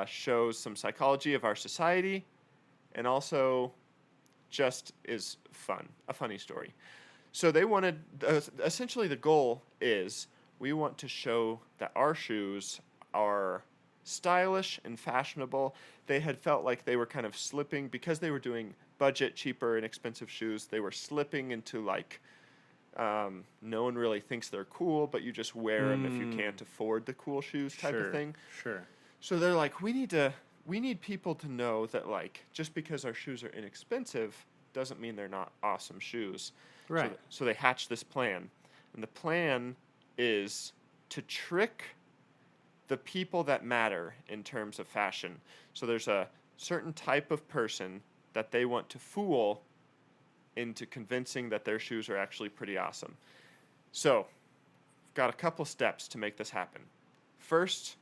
shows some psychology of our society and also just is fun, a funny story. So they wanted, essentially the goal is we want to show that our shoes are stylish and fashionable. They had felt like they were kind of slipping because they were doing budget, cheaper, inexpensive shoes. They were slipping into like no one really thinks they're cool, but you just wear them if you can't afford the cool shoes type of thing. Sure. So they're like, we need people to know that like just because our shoes are inexpensive doesn't mean they're not awesome shoes. Right. So they hatched this plan, and the plan is to trick the people that matter in terms of fashion. So there's a certain type of person that they want to fool into convincing that their shoes are actually pretty awesome. So, got a couple steps to make this happen. First,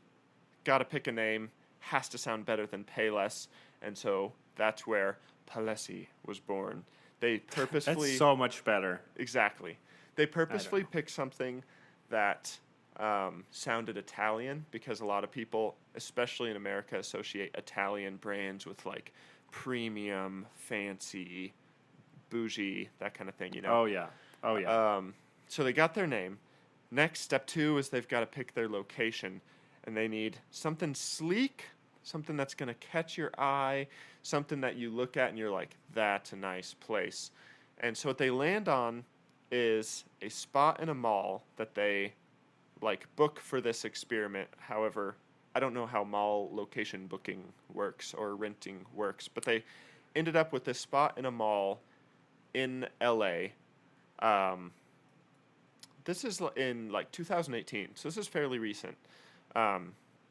got to pick a name, has to sound better than Payless, and so that's where Payless was born. They purposefully... That's so much better. Exactly. They purposefully picked something that sounded Italian because a lot of people, especially in America, associate Italian brands with like premium, fancy, bougie, that kind of thing, you know? Oh, yeah. So they got their name. Next, step 2 is they've got to pick their location. And they need something sleek, something that's going to catch your eye, something that you look at and you're like, that's a nice place. And so what they land on is a spot in a mall that they like book for this experiment. However, I don't know how mall location booking works or renting works, but they ended up with this spot in a mall in LA. This is in like 2018, so this is fairly recent.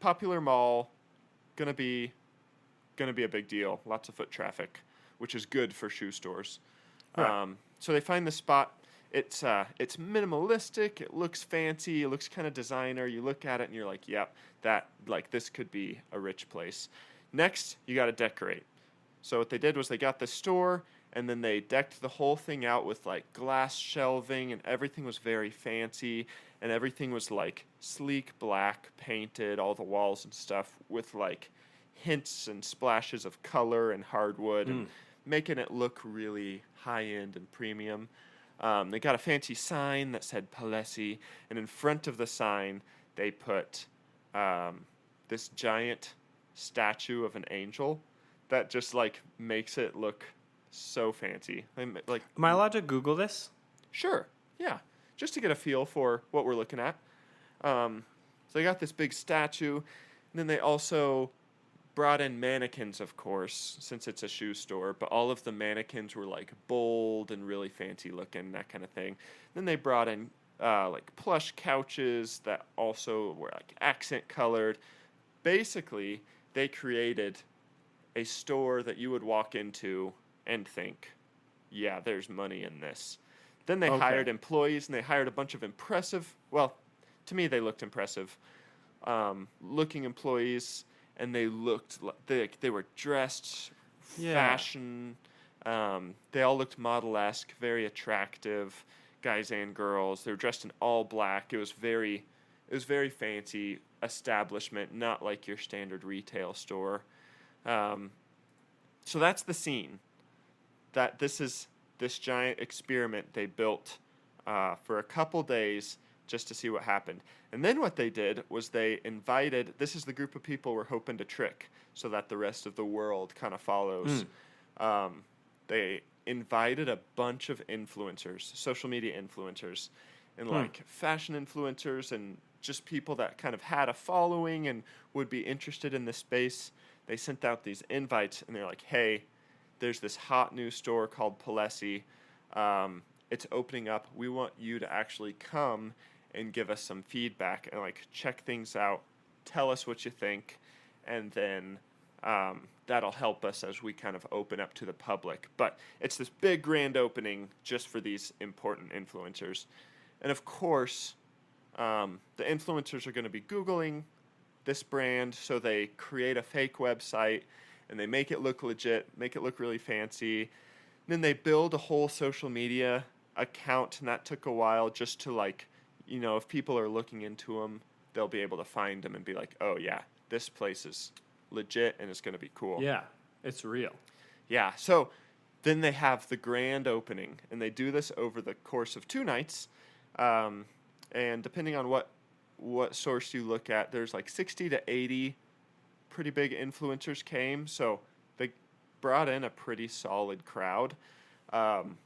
Popular mall, gonna be a big deal. Lots of foot traffic, which is good for shoe stores. Right. So they find this spot. It's minimalistic. It looks fancy. It looks kind of designer. You look at it and you're like, yep, this could be a rich place. Next, you got to decorate. So what they did was they got the store and then they decked the whole thing out with like glass shelving and everything was very fancy and everything was like sleek black painted, all the walls and stuff with like hints and splashes of color and hardwood and making it look really high end and premium. They got a fancy sign that said Payless, and in front of the sign they put this giant statue of an angel that just like makes it look so fancy. Like, Am I allowed to Google this? sure, yeah, just to get a feel for what we're looking at. So they got this big statue, and then they also brought in mannequins, of course, since it's a shoe store, but all of the mannequins were like bold and really fancy looking, that kind of thing. Then they brought in like plush couches that also were like accent colored. Basically, they created a store that you would walk into and think, yeah, there's money in this. Then they hired employees, and they hired a bunch of impressive, well, to me they looked impressive, looking employees, and they looked like they were dressed fashion. They all looked model-esque, very attractive, guys and girls. They were dressed in all black. It was very fancy establishment, not like your standard retail store. So that's the scene. That this is this giant experiment they built for a couple days just to see what happened. And then what they did was they invited, this is the group of people we're hoping to trick so that the rest of the world kind of follows. They invited a bunch of influencers, social media influencers, and like fashion influencers and just people that kind of had a following and would be interested in this space. They sent out these invites and they're like, hey, there's this hot new store called Payless. It's opening up. We want you to actually come and give us some feedback and like check things out. Tell us what you think. And then that'll help us as we kind of open up to the public. But it's this big grand opening just for these important influencers. And of course, the influencers are going to be Googling this brand, so they create a fake website and they make it look legit, make it look really fancy. And then they build a whole social media account, and that took a while just to like, you know, if people are looking into them, they'll be able to find them and be like, oh yeah, this place is legit and it's going to be cool. Yeah, it's real. Yeah, so then they have the grand opening, and they do this over the course of 2 nights. And depending on what source you look at, there's like 60 to 80 pretty big influencers came, so they brought in a pretty solid crowd. And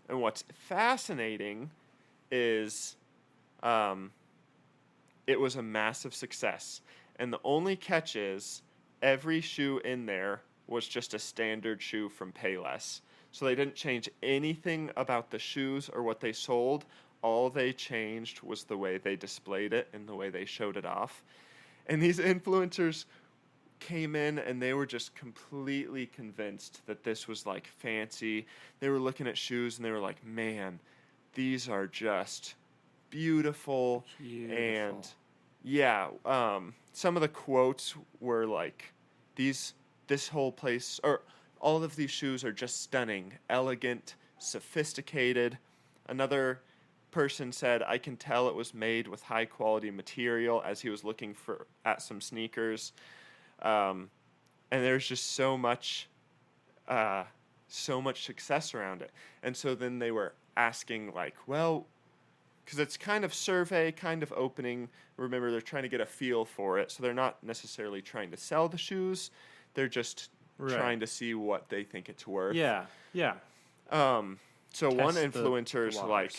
what's fascinating is it was a massive success. And the only catch is every shoe in there was just a standard shoe from Payless. So they didn't change anything about the shoes or what they sold. All they changed was the way they displayed it and the way they showed it off. And these influencers came in and they were just completely convinced that this was like fancy. They were looking at shoes and they were like, man, these are just beautiful. And yeah, some of the quotes were like, this whole place, or all of these shoes are just stunning, elegant, sophisticated. Another person said, I can tell it was made with high quality material, as he was looking at some sneakers. And there's just so much success around it. And so then they were asking like, well, because it's kind of survey, kind of opening. Remember, they're trying to get a feel for it. So they're not necessarily trying to sell the shoes. They're just trying to see what they think it's worth. Yeah, yeah. So Test one the influencer's waters. like,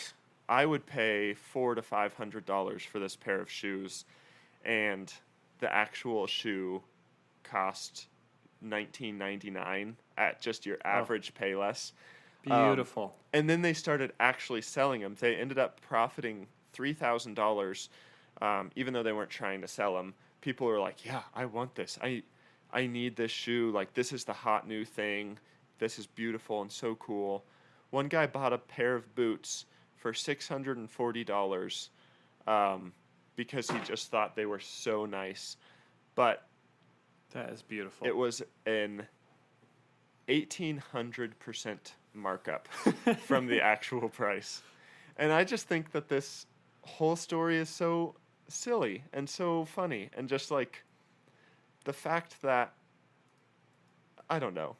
I would pay $400 to $500 for this pair of shoes, and the actual shoe cost $19.99 at just your average Payless. Beautiful. And then they started actually selling them. They ended up profiting $3,000, even though they weren't trying to sell them. People were like, yeah, I want this. I need this shoe. Like, this is the hot new thing. This is beautiful and so cool. One guy bought a pair of boots for $640 because he just thought they were so nice. But That is beautiful. it was an 1,800% markup from the actual price. And I just think that this whole story is so silly and so funny. And just like the fact that, I don't know,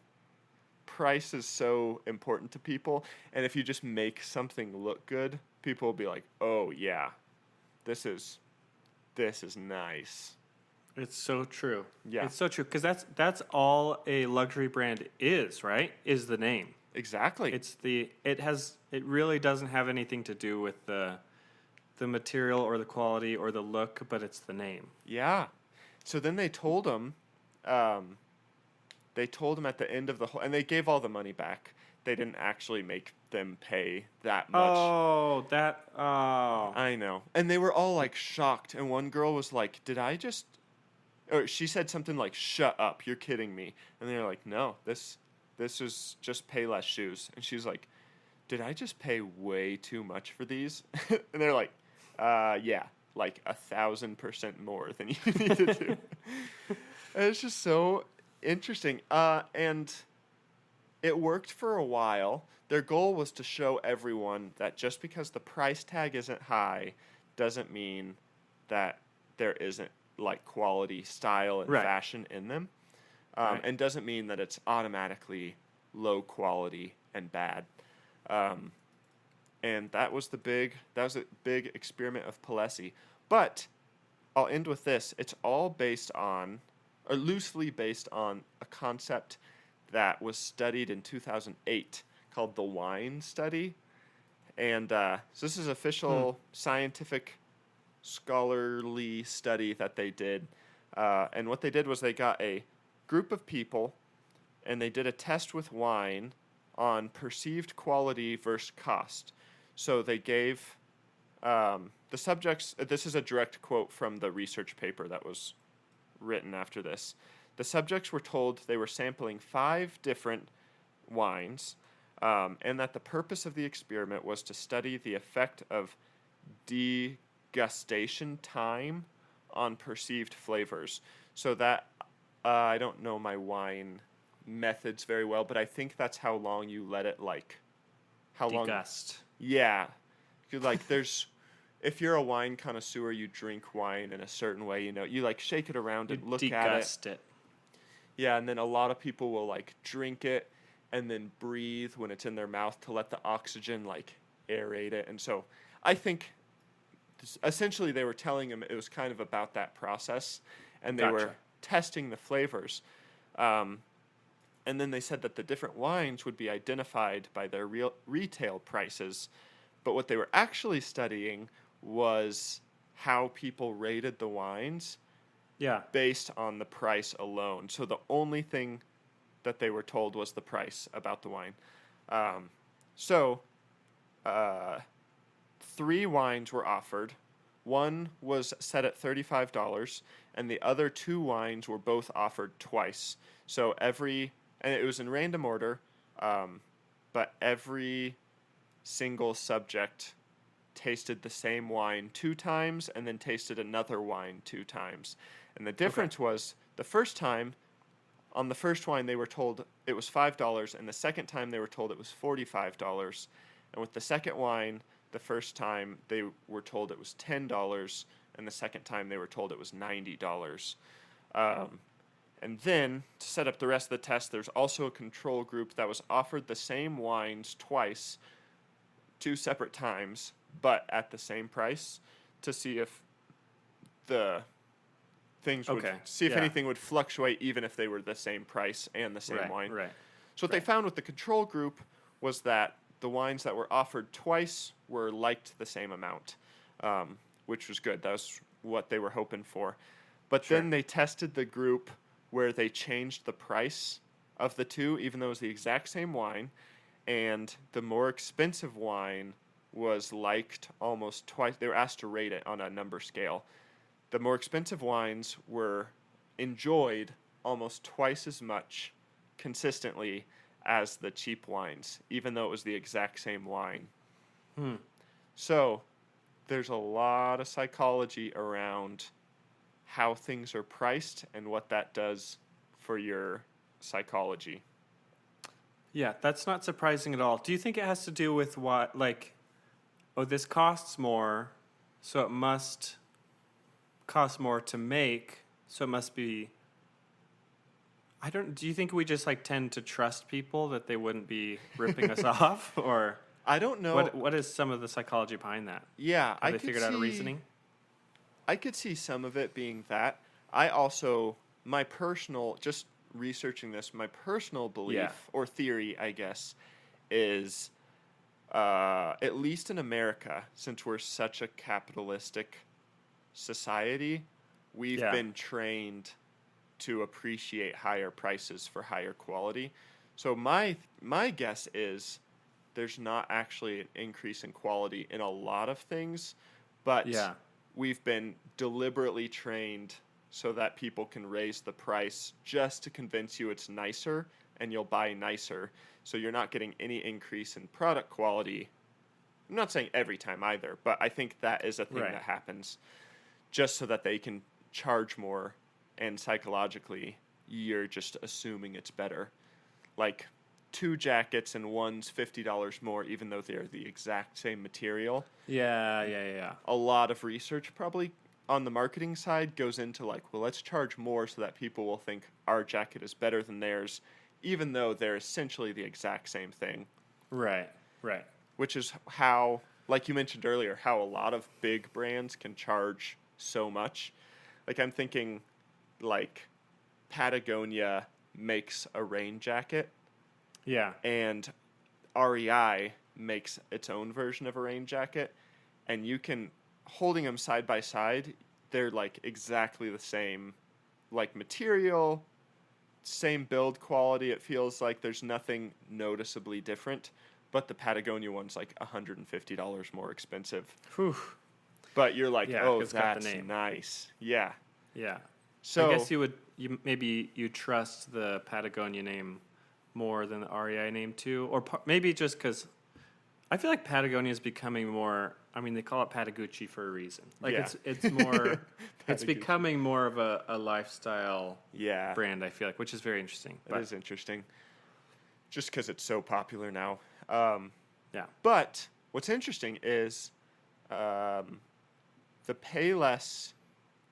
price is so important to people. And if you just make something look good, people will be like, oh yeah, this is nice. It's so true. Yeah. It's so true, because that's all a luxury brand is, right? Is the name. Exactly. It really doesn't have anything to do with the material or the quality or the look, but it's the name. Yeah. So then they told him at the end of the whole, and they gave all the money back. They didn't actually make them pay that much. Oh. I know. And they were all like shocked. And one girl was like, or she said something like, shut up, you're kidding me. And they're like, no, this is just Payless shoes. And she's like, did I just pay way too much for these? And they're like, yeah, like 1,000% more than you needed to. And it's just so interesting. And it worked for a while. Their goal was to show everyone that just because the price tag isn't high doesn't mean that there isn't like quality, style, and fashion in them. And doesn't mean that it's automatically low quality and bad. And that was a big experiment of Payless. But I'll end with this. It's all based on, or loosely based on, a concept that was studied in 2008 called the wine study. And so this is official scientific scholarly study that they did. And what they did was they got a group of people and they did a test with wine on perceived quality versus cost. So they gave the subjects, this is a direct quote from the research paper that was written after this. The subjects were told they were sampling 5 different wines, and that the purpose of the experiment was to study the effect of degustation time on perceived flavors. So that, I don't know my wine methods very well, but I think that's how long you let it, Degust. Yeah. There's, if you're a wine connoisseur, you drink wine in a certain way, you shake it around and look at it. Yeah, and then a lot of people will drink it and then breathe when it's in their mouth to let the oxygen aerate it. And so I think essentially they were telling him it was kind of about that process, and they were testing the flavors. And then they said that the different wines would be identified by their real retail prices. But what they were actually studying was how people rated the wines based on the price alone. So the only thing that they were told was the price about the wine. 3 wines were offered. One was set at $35, and the other 2 wines were both offered twice. So and it was in random order, but every single subject tasted the same wine 2 times and then tasted another wine 2 times. And the difference was the first time, on the first wine, they were told it was $5, and the second time they were told it was $45. And with the second wine, the first time they were told it was $10, and the second time they were told it was $90. And then, to set up the rest of the test, there's also a control group that was offered the same wines twice, 2 separate times, but at the same price, to see if the things would, if anything would fluctuate even if they were the same price and the same wine. Right. So what they found with the control group was that the wines that were offered twice were liked the same amount, which was good. That was what they were hoping for. But then they tested the group where they changed the price of the 2, even though it was the exact same wine, and the more expensive wine was liked almost twice. They were asked to rate it on a number scale. The more expensive wines were enjoyed almost twice as much consistently as the cheap wines, even though it was the exact same wine. So there's a lot of psychology around how things are priced and what that does for your psychology. Yeah, that's not surprising at all. Do you think it has to do with what, this costs more, so it must cost more to make, so it must be... do you think we just tend to trust people that they wouldn't be ripping us off? Or I don't know. What is some of the psychology behind that? Yeah, Have they figured out a reasoning? I could see some of it being that. I also, just researching this, my personal belief or theory, I guess, is at least in America, since we're such a capitalistic society, we've been trained to appreciate higher prices for higher quality. So my guess is there's not actually an increase in quality in a lot of things, but we've been deliberately trained so that people can raise the price just to convince you it's nicer and you'll buy nicer. So you're not getting any increase in product quality. I'm not saying every time either, but I think that is a thing that happens just so that they can charge more, and psychologically you're just assuming it's better. 2 jackets and one's $50 more, even though they're the exact same material. Yeah. A lot of research probably on the marketing side goes into let's charge more so that people will think our jacket is better than theirs, even though they're essentially the exact same thing. Right. which is how, like you mentioned earlier, how a lot of big brands can charge so much. Like I'm thinking, like Patagonia makes a rain jacket, Yeah. and REI makes its own version of a rain jacket, and you can, holding them side by side, they're like exactly the same, like material, same build quality. It feels like there's nothing noticeably different, but the Patagonia one's like $150 more expensive. Whew. But you're like, Yeah, oh, it's got the that's name. nice. Yeah. Yeah. So I guess maybe you trust the Patagonia name more than the REI name too, or maybe just because I feel like Patagonia is becoming more. I mean, they call it Patagucci for a reason. Like Yeah. it's more. It's Patagucci. becoming more of a lifestyle yeah, brand. I feel like, which is very interesting. it is interesting. Just because it's so popular now. Yeah. But what's interesting is the Payless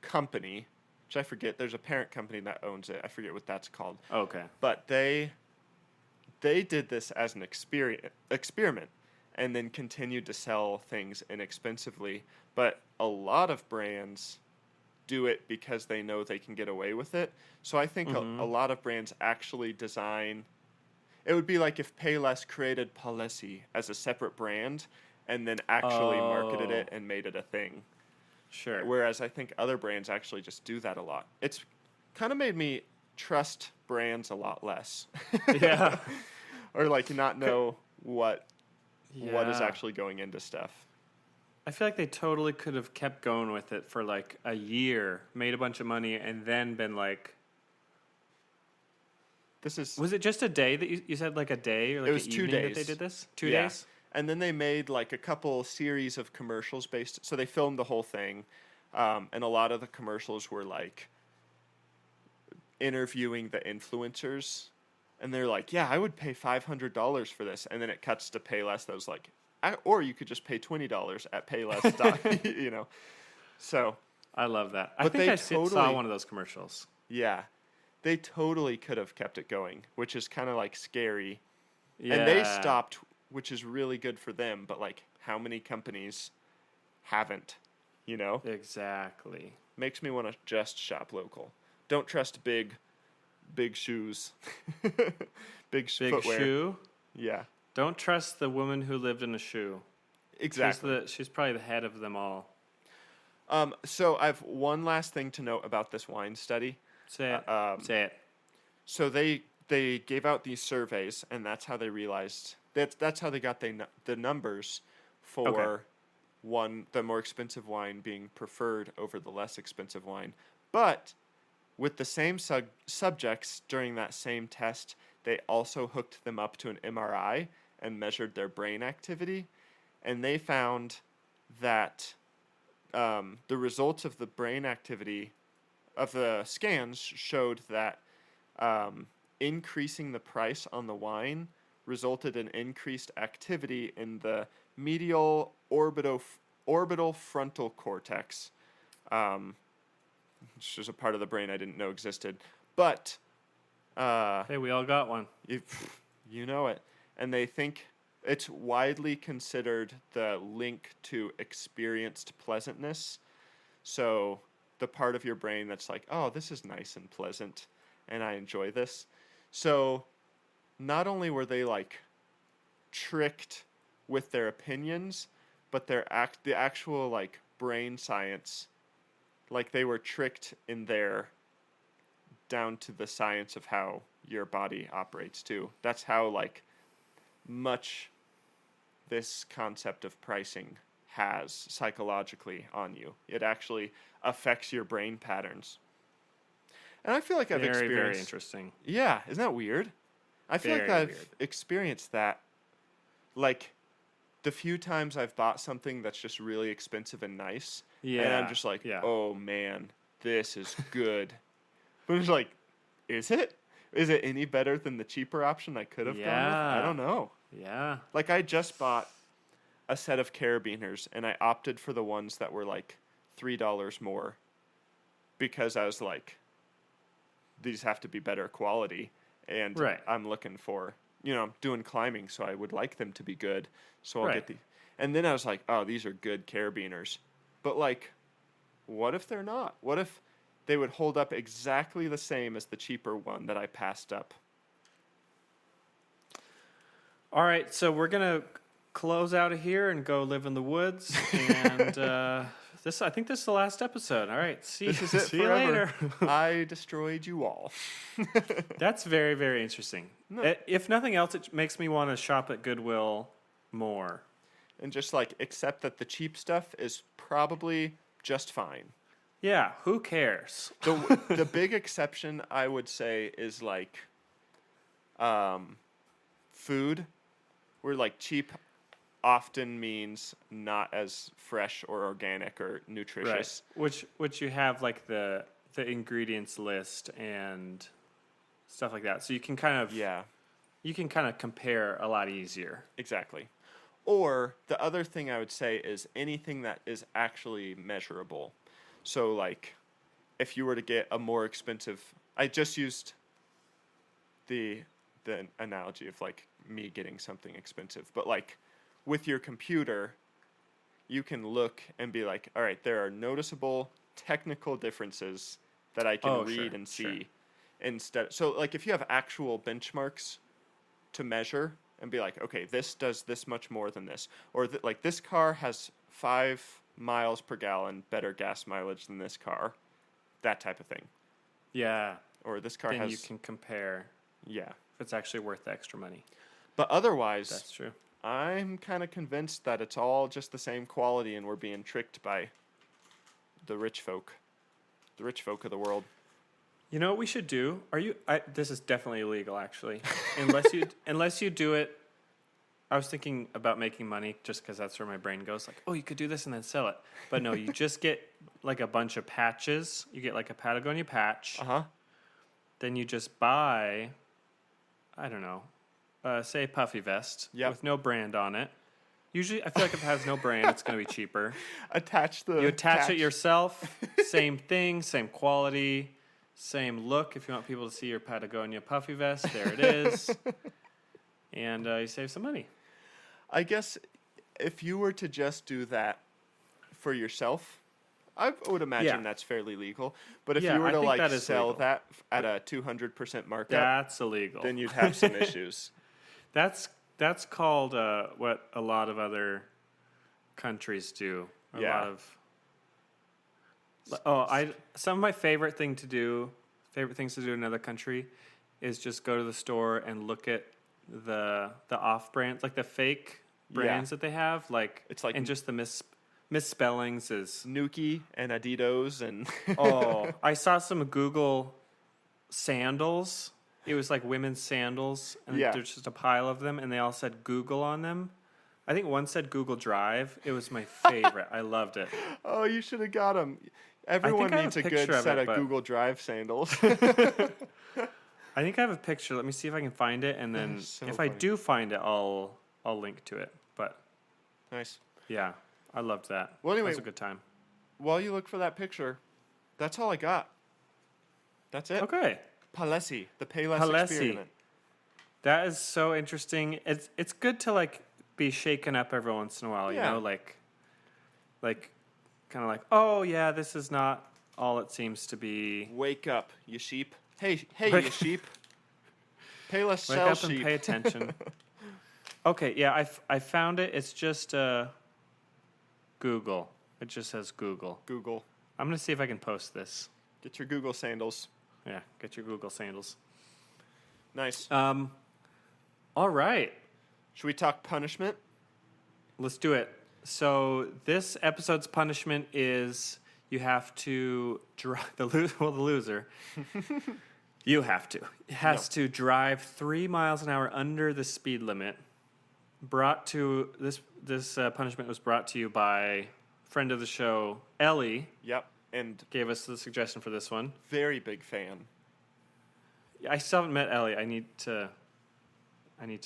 company, which I forget. There's a parent company that owns it. I forget what that's called. Okay. But they did this as an experiment and then continued to sell things inexpensively. But a lot of brands do it because they know they can get away with it. So I think a lot of brands actually design. It would be like if Payless created Palessi as a separate brand and then actually marketed it and made it a thing. Sure. Whereas I think other brands actually just do that a lot. It's kind of made me trust brands a lot less. Yeah. Or like not know what is Yeah. actually going into stuff. I feel like they totally could have kept going with it for like a year, made a bunch of money, and then been like, This is was it just a day that you said like a day or like It was an 2 evening days. that they did this? 2 Yeah. days? And then they made like a couple series of commercials based. So they filmed the whole thing, and a lot of the commercials were like interviewing the influencers, and they're like, "Yeah, I would pay $500 for this," and then it cuts to Payless. That was like, or you could just pay $20 at Payless. You know, so I love that. I But think they I saw totally- one of those commercials. yeah, they totally could have kept it going, which is kind of like scary. Yeah. And they stopped, which is really good for them. But like, how many companies haven't? You know, Exactly. makes me want to just shop local. Don't trust big shoes, big Big footwear. shoe. Yeah, Don't trust the woman who lived in a shoe. exactly. She's probably the head of them all. So I have one last thing to note about this wine study. Say it. Say it. So they gave out these surveys, and that's how they realized that's how they got the numbers for the more expensive wine being preferred over the less expensive wine. But with the same subjects during that same test, they also hooked them up to an MRI and measured their brain activity, and they found that the results of the brain activity of the scans showed that increasing the price on the wine resulted in increased activity in the medial orbital frontal cortex, which is a part of the brain I didn't know existed. But Hey, we all got one. you know it. And they think it's widely considered the link to experienced pleasantness. So the part of your brain that's like, oh, this is nice and pleasant, and I enjoy this. So not only were they like tricked with their opinions, but the actual like brain science, like they were tricked in their down to the science of how your body operates too. That's how like much this concept of pricing has psychologically on you. It actually affects your brain patterns. And I feel like I've Very, very experienced. interesting. Yeah, isn't that weird? I feel like Very I've weird. experienced that. Like the few times I've bought something that's just really expensive and nice, and Yeah, I'm just like, yeah. oh man, this is good. But it's like, is it? Is it any better than the cheaper option I could have gone with? I Yeah. don't know. Yeah. Like I just bought a set of carabiners, and I opted for the ones that were like $3 more because I was like, these have to be better quality, and Right. I'm looking for I'm doing climbing, so I would like them to be good. So I'll Right. get the. And then I was like, oh, these are good carabiners. But like, what if they're not? What if they would hold up exactly the same as the cheaper one that I passed up? All right, so we're gonna close out of here and go live in the woods. And I think this is the last episode. All right, This is it see forever. you later. I destroyed you all. That's very, very interesting. No. If nothing else, it makes me want to shop at Goodwill more. And just like accept that the cheap stuff is probably just fine. Yeah, who cares? The big exception I would say is like food, where like cheap often means not as fresh or organic or nutritious. Right. Which you have like the ingredients list and stuff like that. So you can kind of Yeah, you can kind of compare a lot easier. exactly. Or the other thing I would say is anything that is actually measurable. So like if you were to get a more expensive, I just used the analogy of like me getting something expensive, but like with your computer, you can look and be like, all right, there are noticeable technical differences that I can read and see instead. So like if you have actual benchmarks to measure and be like, okay, this does this much more than this, or like this car has 5 miles per gallon better gas mileage than this car, that type of thing. Yeah. Or this car Then has, you can compare yeah. if it's actually worth the extra money. But otherwise, That's true. I'm kind of convinced that it's all just the same quality and we're being tricked by the rich folk of the world. You know what we should do? This is definitely illegal, actually. Unless you do it. I was thinking about making money just because that's where my brain goes. Like, oh, you could do this and then sell it. But no, you just get like a bunch of patches. You get like a Patagonia patch. Then you just buy, I don't know, say a puffy vest with no brand on it. Usually, I feel like if it has no brand, it's going to be cheaper. You attach it yourself. Same thing, same quality, same look. If you want people to see your Patagonia puffy vest, there it is. And you save some money. I guess if you were to just do that for yourself, I would imagine that's fairly legal. But if you were to like sell that at a 200% markup, that's illegal. Then you'd have some issues. That's called what a lot of other countries do. Some of my favorite things to do in another country is just go to the store and look at the off brands, like the fake brands that they have, like it's like, and just the misspellings is Nuki and Adidas and I saw some Google sandals. It was like women's sandals, and there's just a pile of them, and they all said Google on them. I think one said Google Drive. It was my favorite. I loved it. Oh, you should have got them. Everyone needs a good set of Google Drive sandals. I think I have a picture. Let me see if I can find it, and then I do find it, I'll link to it. But nice. Yeah, I loved that. Well, anyway, it was a good time. While you look for that picture, that's all I got. That's it. Okay. Payless, the Payless experiment. That is so interesting. It's good to like be shaken up every once in a while. You know, like kind of like, oh yeah, this is not all it seems to be. Wake up, you sheep. Hey, you sheep. Payless sells sheep. Wake up and pay attention. Okay, yeah, I found it. It's just Google. It just says Google. Google. I'm going to see if I can post this. Get your Google sandals. Yeah, get your Google sandals. Nice. All right. Should we talk punishment? Let's do it. So this episode's punishment is you have to drive the loser. You have to. It has to drive 3 miles an hour under the speed limit. This punishment was brought to you by friend of the show, Ellie. Yep, and gave us the suggestion for this one. Very big fan. I still haven't met Ellie. I need to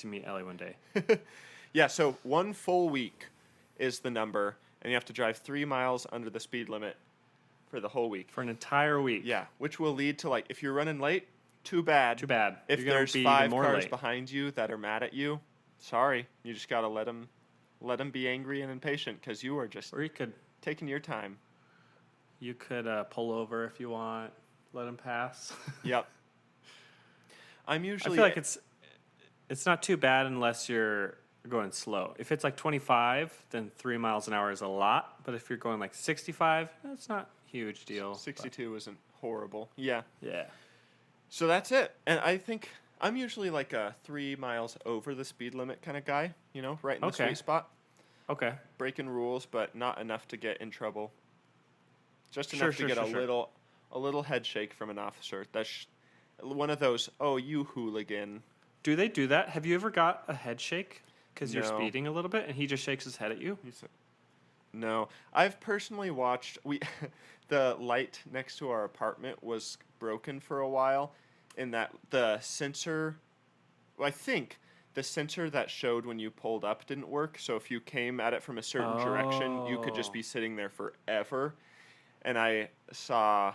meet Ellie one day. Yeah, so 1 full week is the number, and you have to drive 3 miles under the speed limit for the whole week. For an entire week. Yeah, which will lead to, like, if you're running late, Too bad. Too bad. If You're gonna there's be even 5 more cars late. behind you that are mad at you, sorry. You just got to let them be angry and impatient because you are just Or you could taking your time. pull over if you want. Let them pass. Yep. I'm I usually. feel like it's not too bad unless you're going slow. If it's like 25, then 3 miles an hour is a lot. But if you're going like 65, that's not a huge deal. 62 isn't horrible. Yeah. But yeah. So that's it. And I think I'm usually like a 3 miles over the speed limit kind of guy, right in the Okay. sweet spot. Okay. Breaking rules, but not enough to get in trouble. Just Sure, enough to sure, get sure. a little head shake from an officer. That's one of those, oh, you hooligan. Do they do that? Have you ever got a head shake because you're No. speeding a little bit and he just shakes his head at you? No. I've personally watched, the light next to our apartment was broken for a while in that the sensor, I think the sensor that showed when you pulled up didn't work. So if you came at it from a certain direction, you could just be sitting there forever. And I saw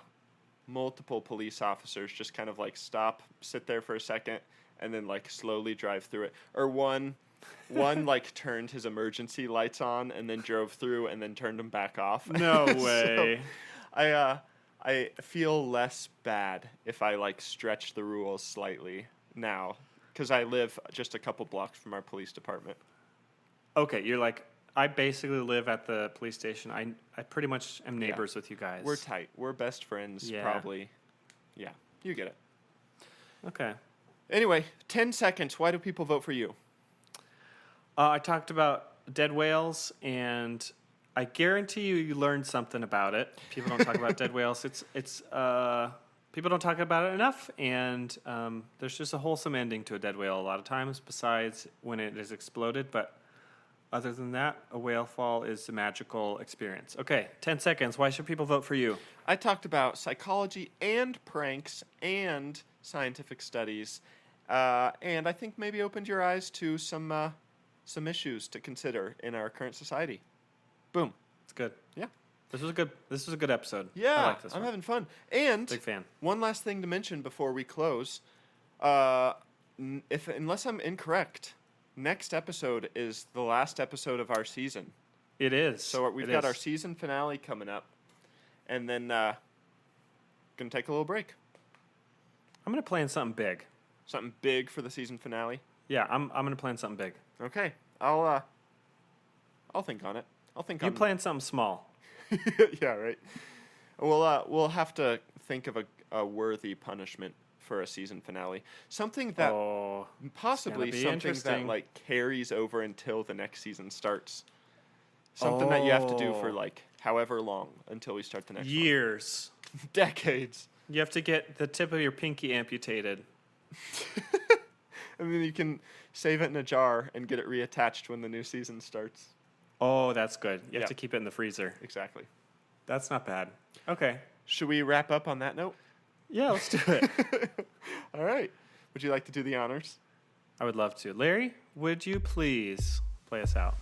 multiple police officers just kind of like stop, sit there for a second, and then like slowly drive through it. Or one like turned his emergency lights on and then drove through and then turned them back off. No way. So I feel less bad if I like stretch the rules slightly now because I live just a couple blocks from our police department. Okay, you're like, I basically live at the police station. I pretty much am neighbors with you guys. We're tight. We're best friends, Yeah. probably. Yeah, you get it. Okay. Anyway, 10 seconds. Why do people vote for you? I talked about dead whales, and I guarantee you learned something about it. People don't talk about dead whales. It's people don't talk about it enough, and there's just a wholesome ending to a dead whale a lot of times, besides when it is exploded. But other than that, a whale fall is a magical experience. Okay, 10 seconds. Why should people vote for you? I talked about psychology and pranks and scientific studies, and I think maybe opened your eyes to some issues to consider in our current society. Boom. It's good. Yeah. This was a good episode. Yeah, I like this I'm one. having fun. And Big fan. one last thing to mention before we close, unless I'm incorrect, next episode is the last episode of our season. It is. So we've got our season finale coming up, and then gonna take a little break. I'm gonna plan something big. Something big for the season finale. Yeah, I'm gonna plan something big. Okay, I'll think on it. You plan something small. Yeah, right. We'll have to think of a worthy punishment for a season finale. Something that possibly be something that interesting. like carries over until the next season starts. Something that you have to do for like however long until we start the next Years. one. Decades. You have to get the tip of your pinky amputated. And then you can save it in a jar and get it reattached when the new season starts. Oh, that's good. You have Yeah. to keep it in the freezer. Exactly. That's not bad. Okay. Should we wrap up on that note? Yeah, let's do it. All right. Would you like to do the honors? I would love to. Larry, would you please play us out?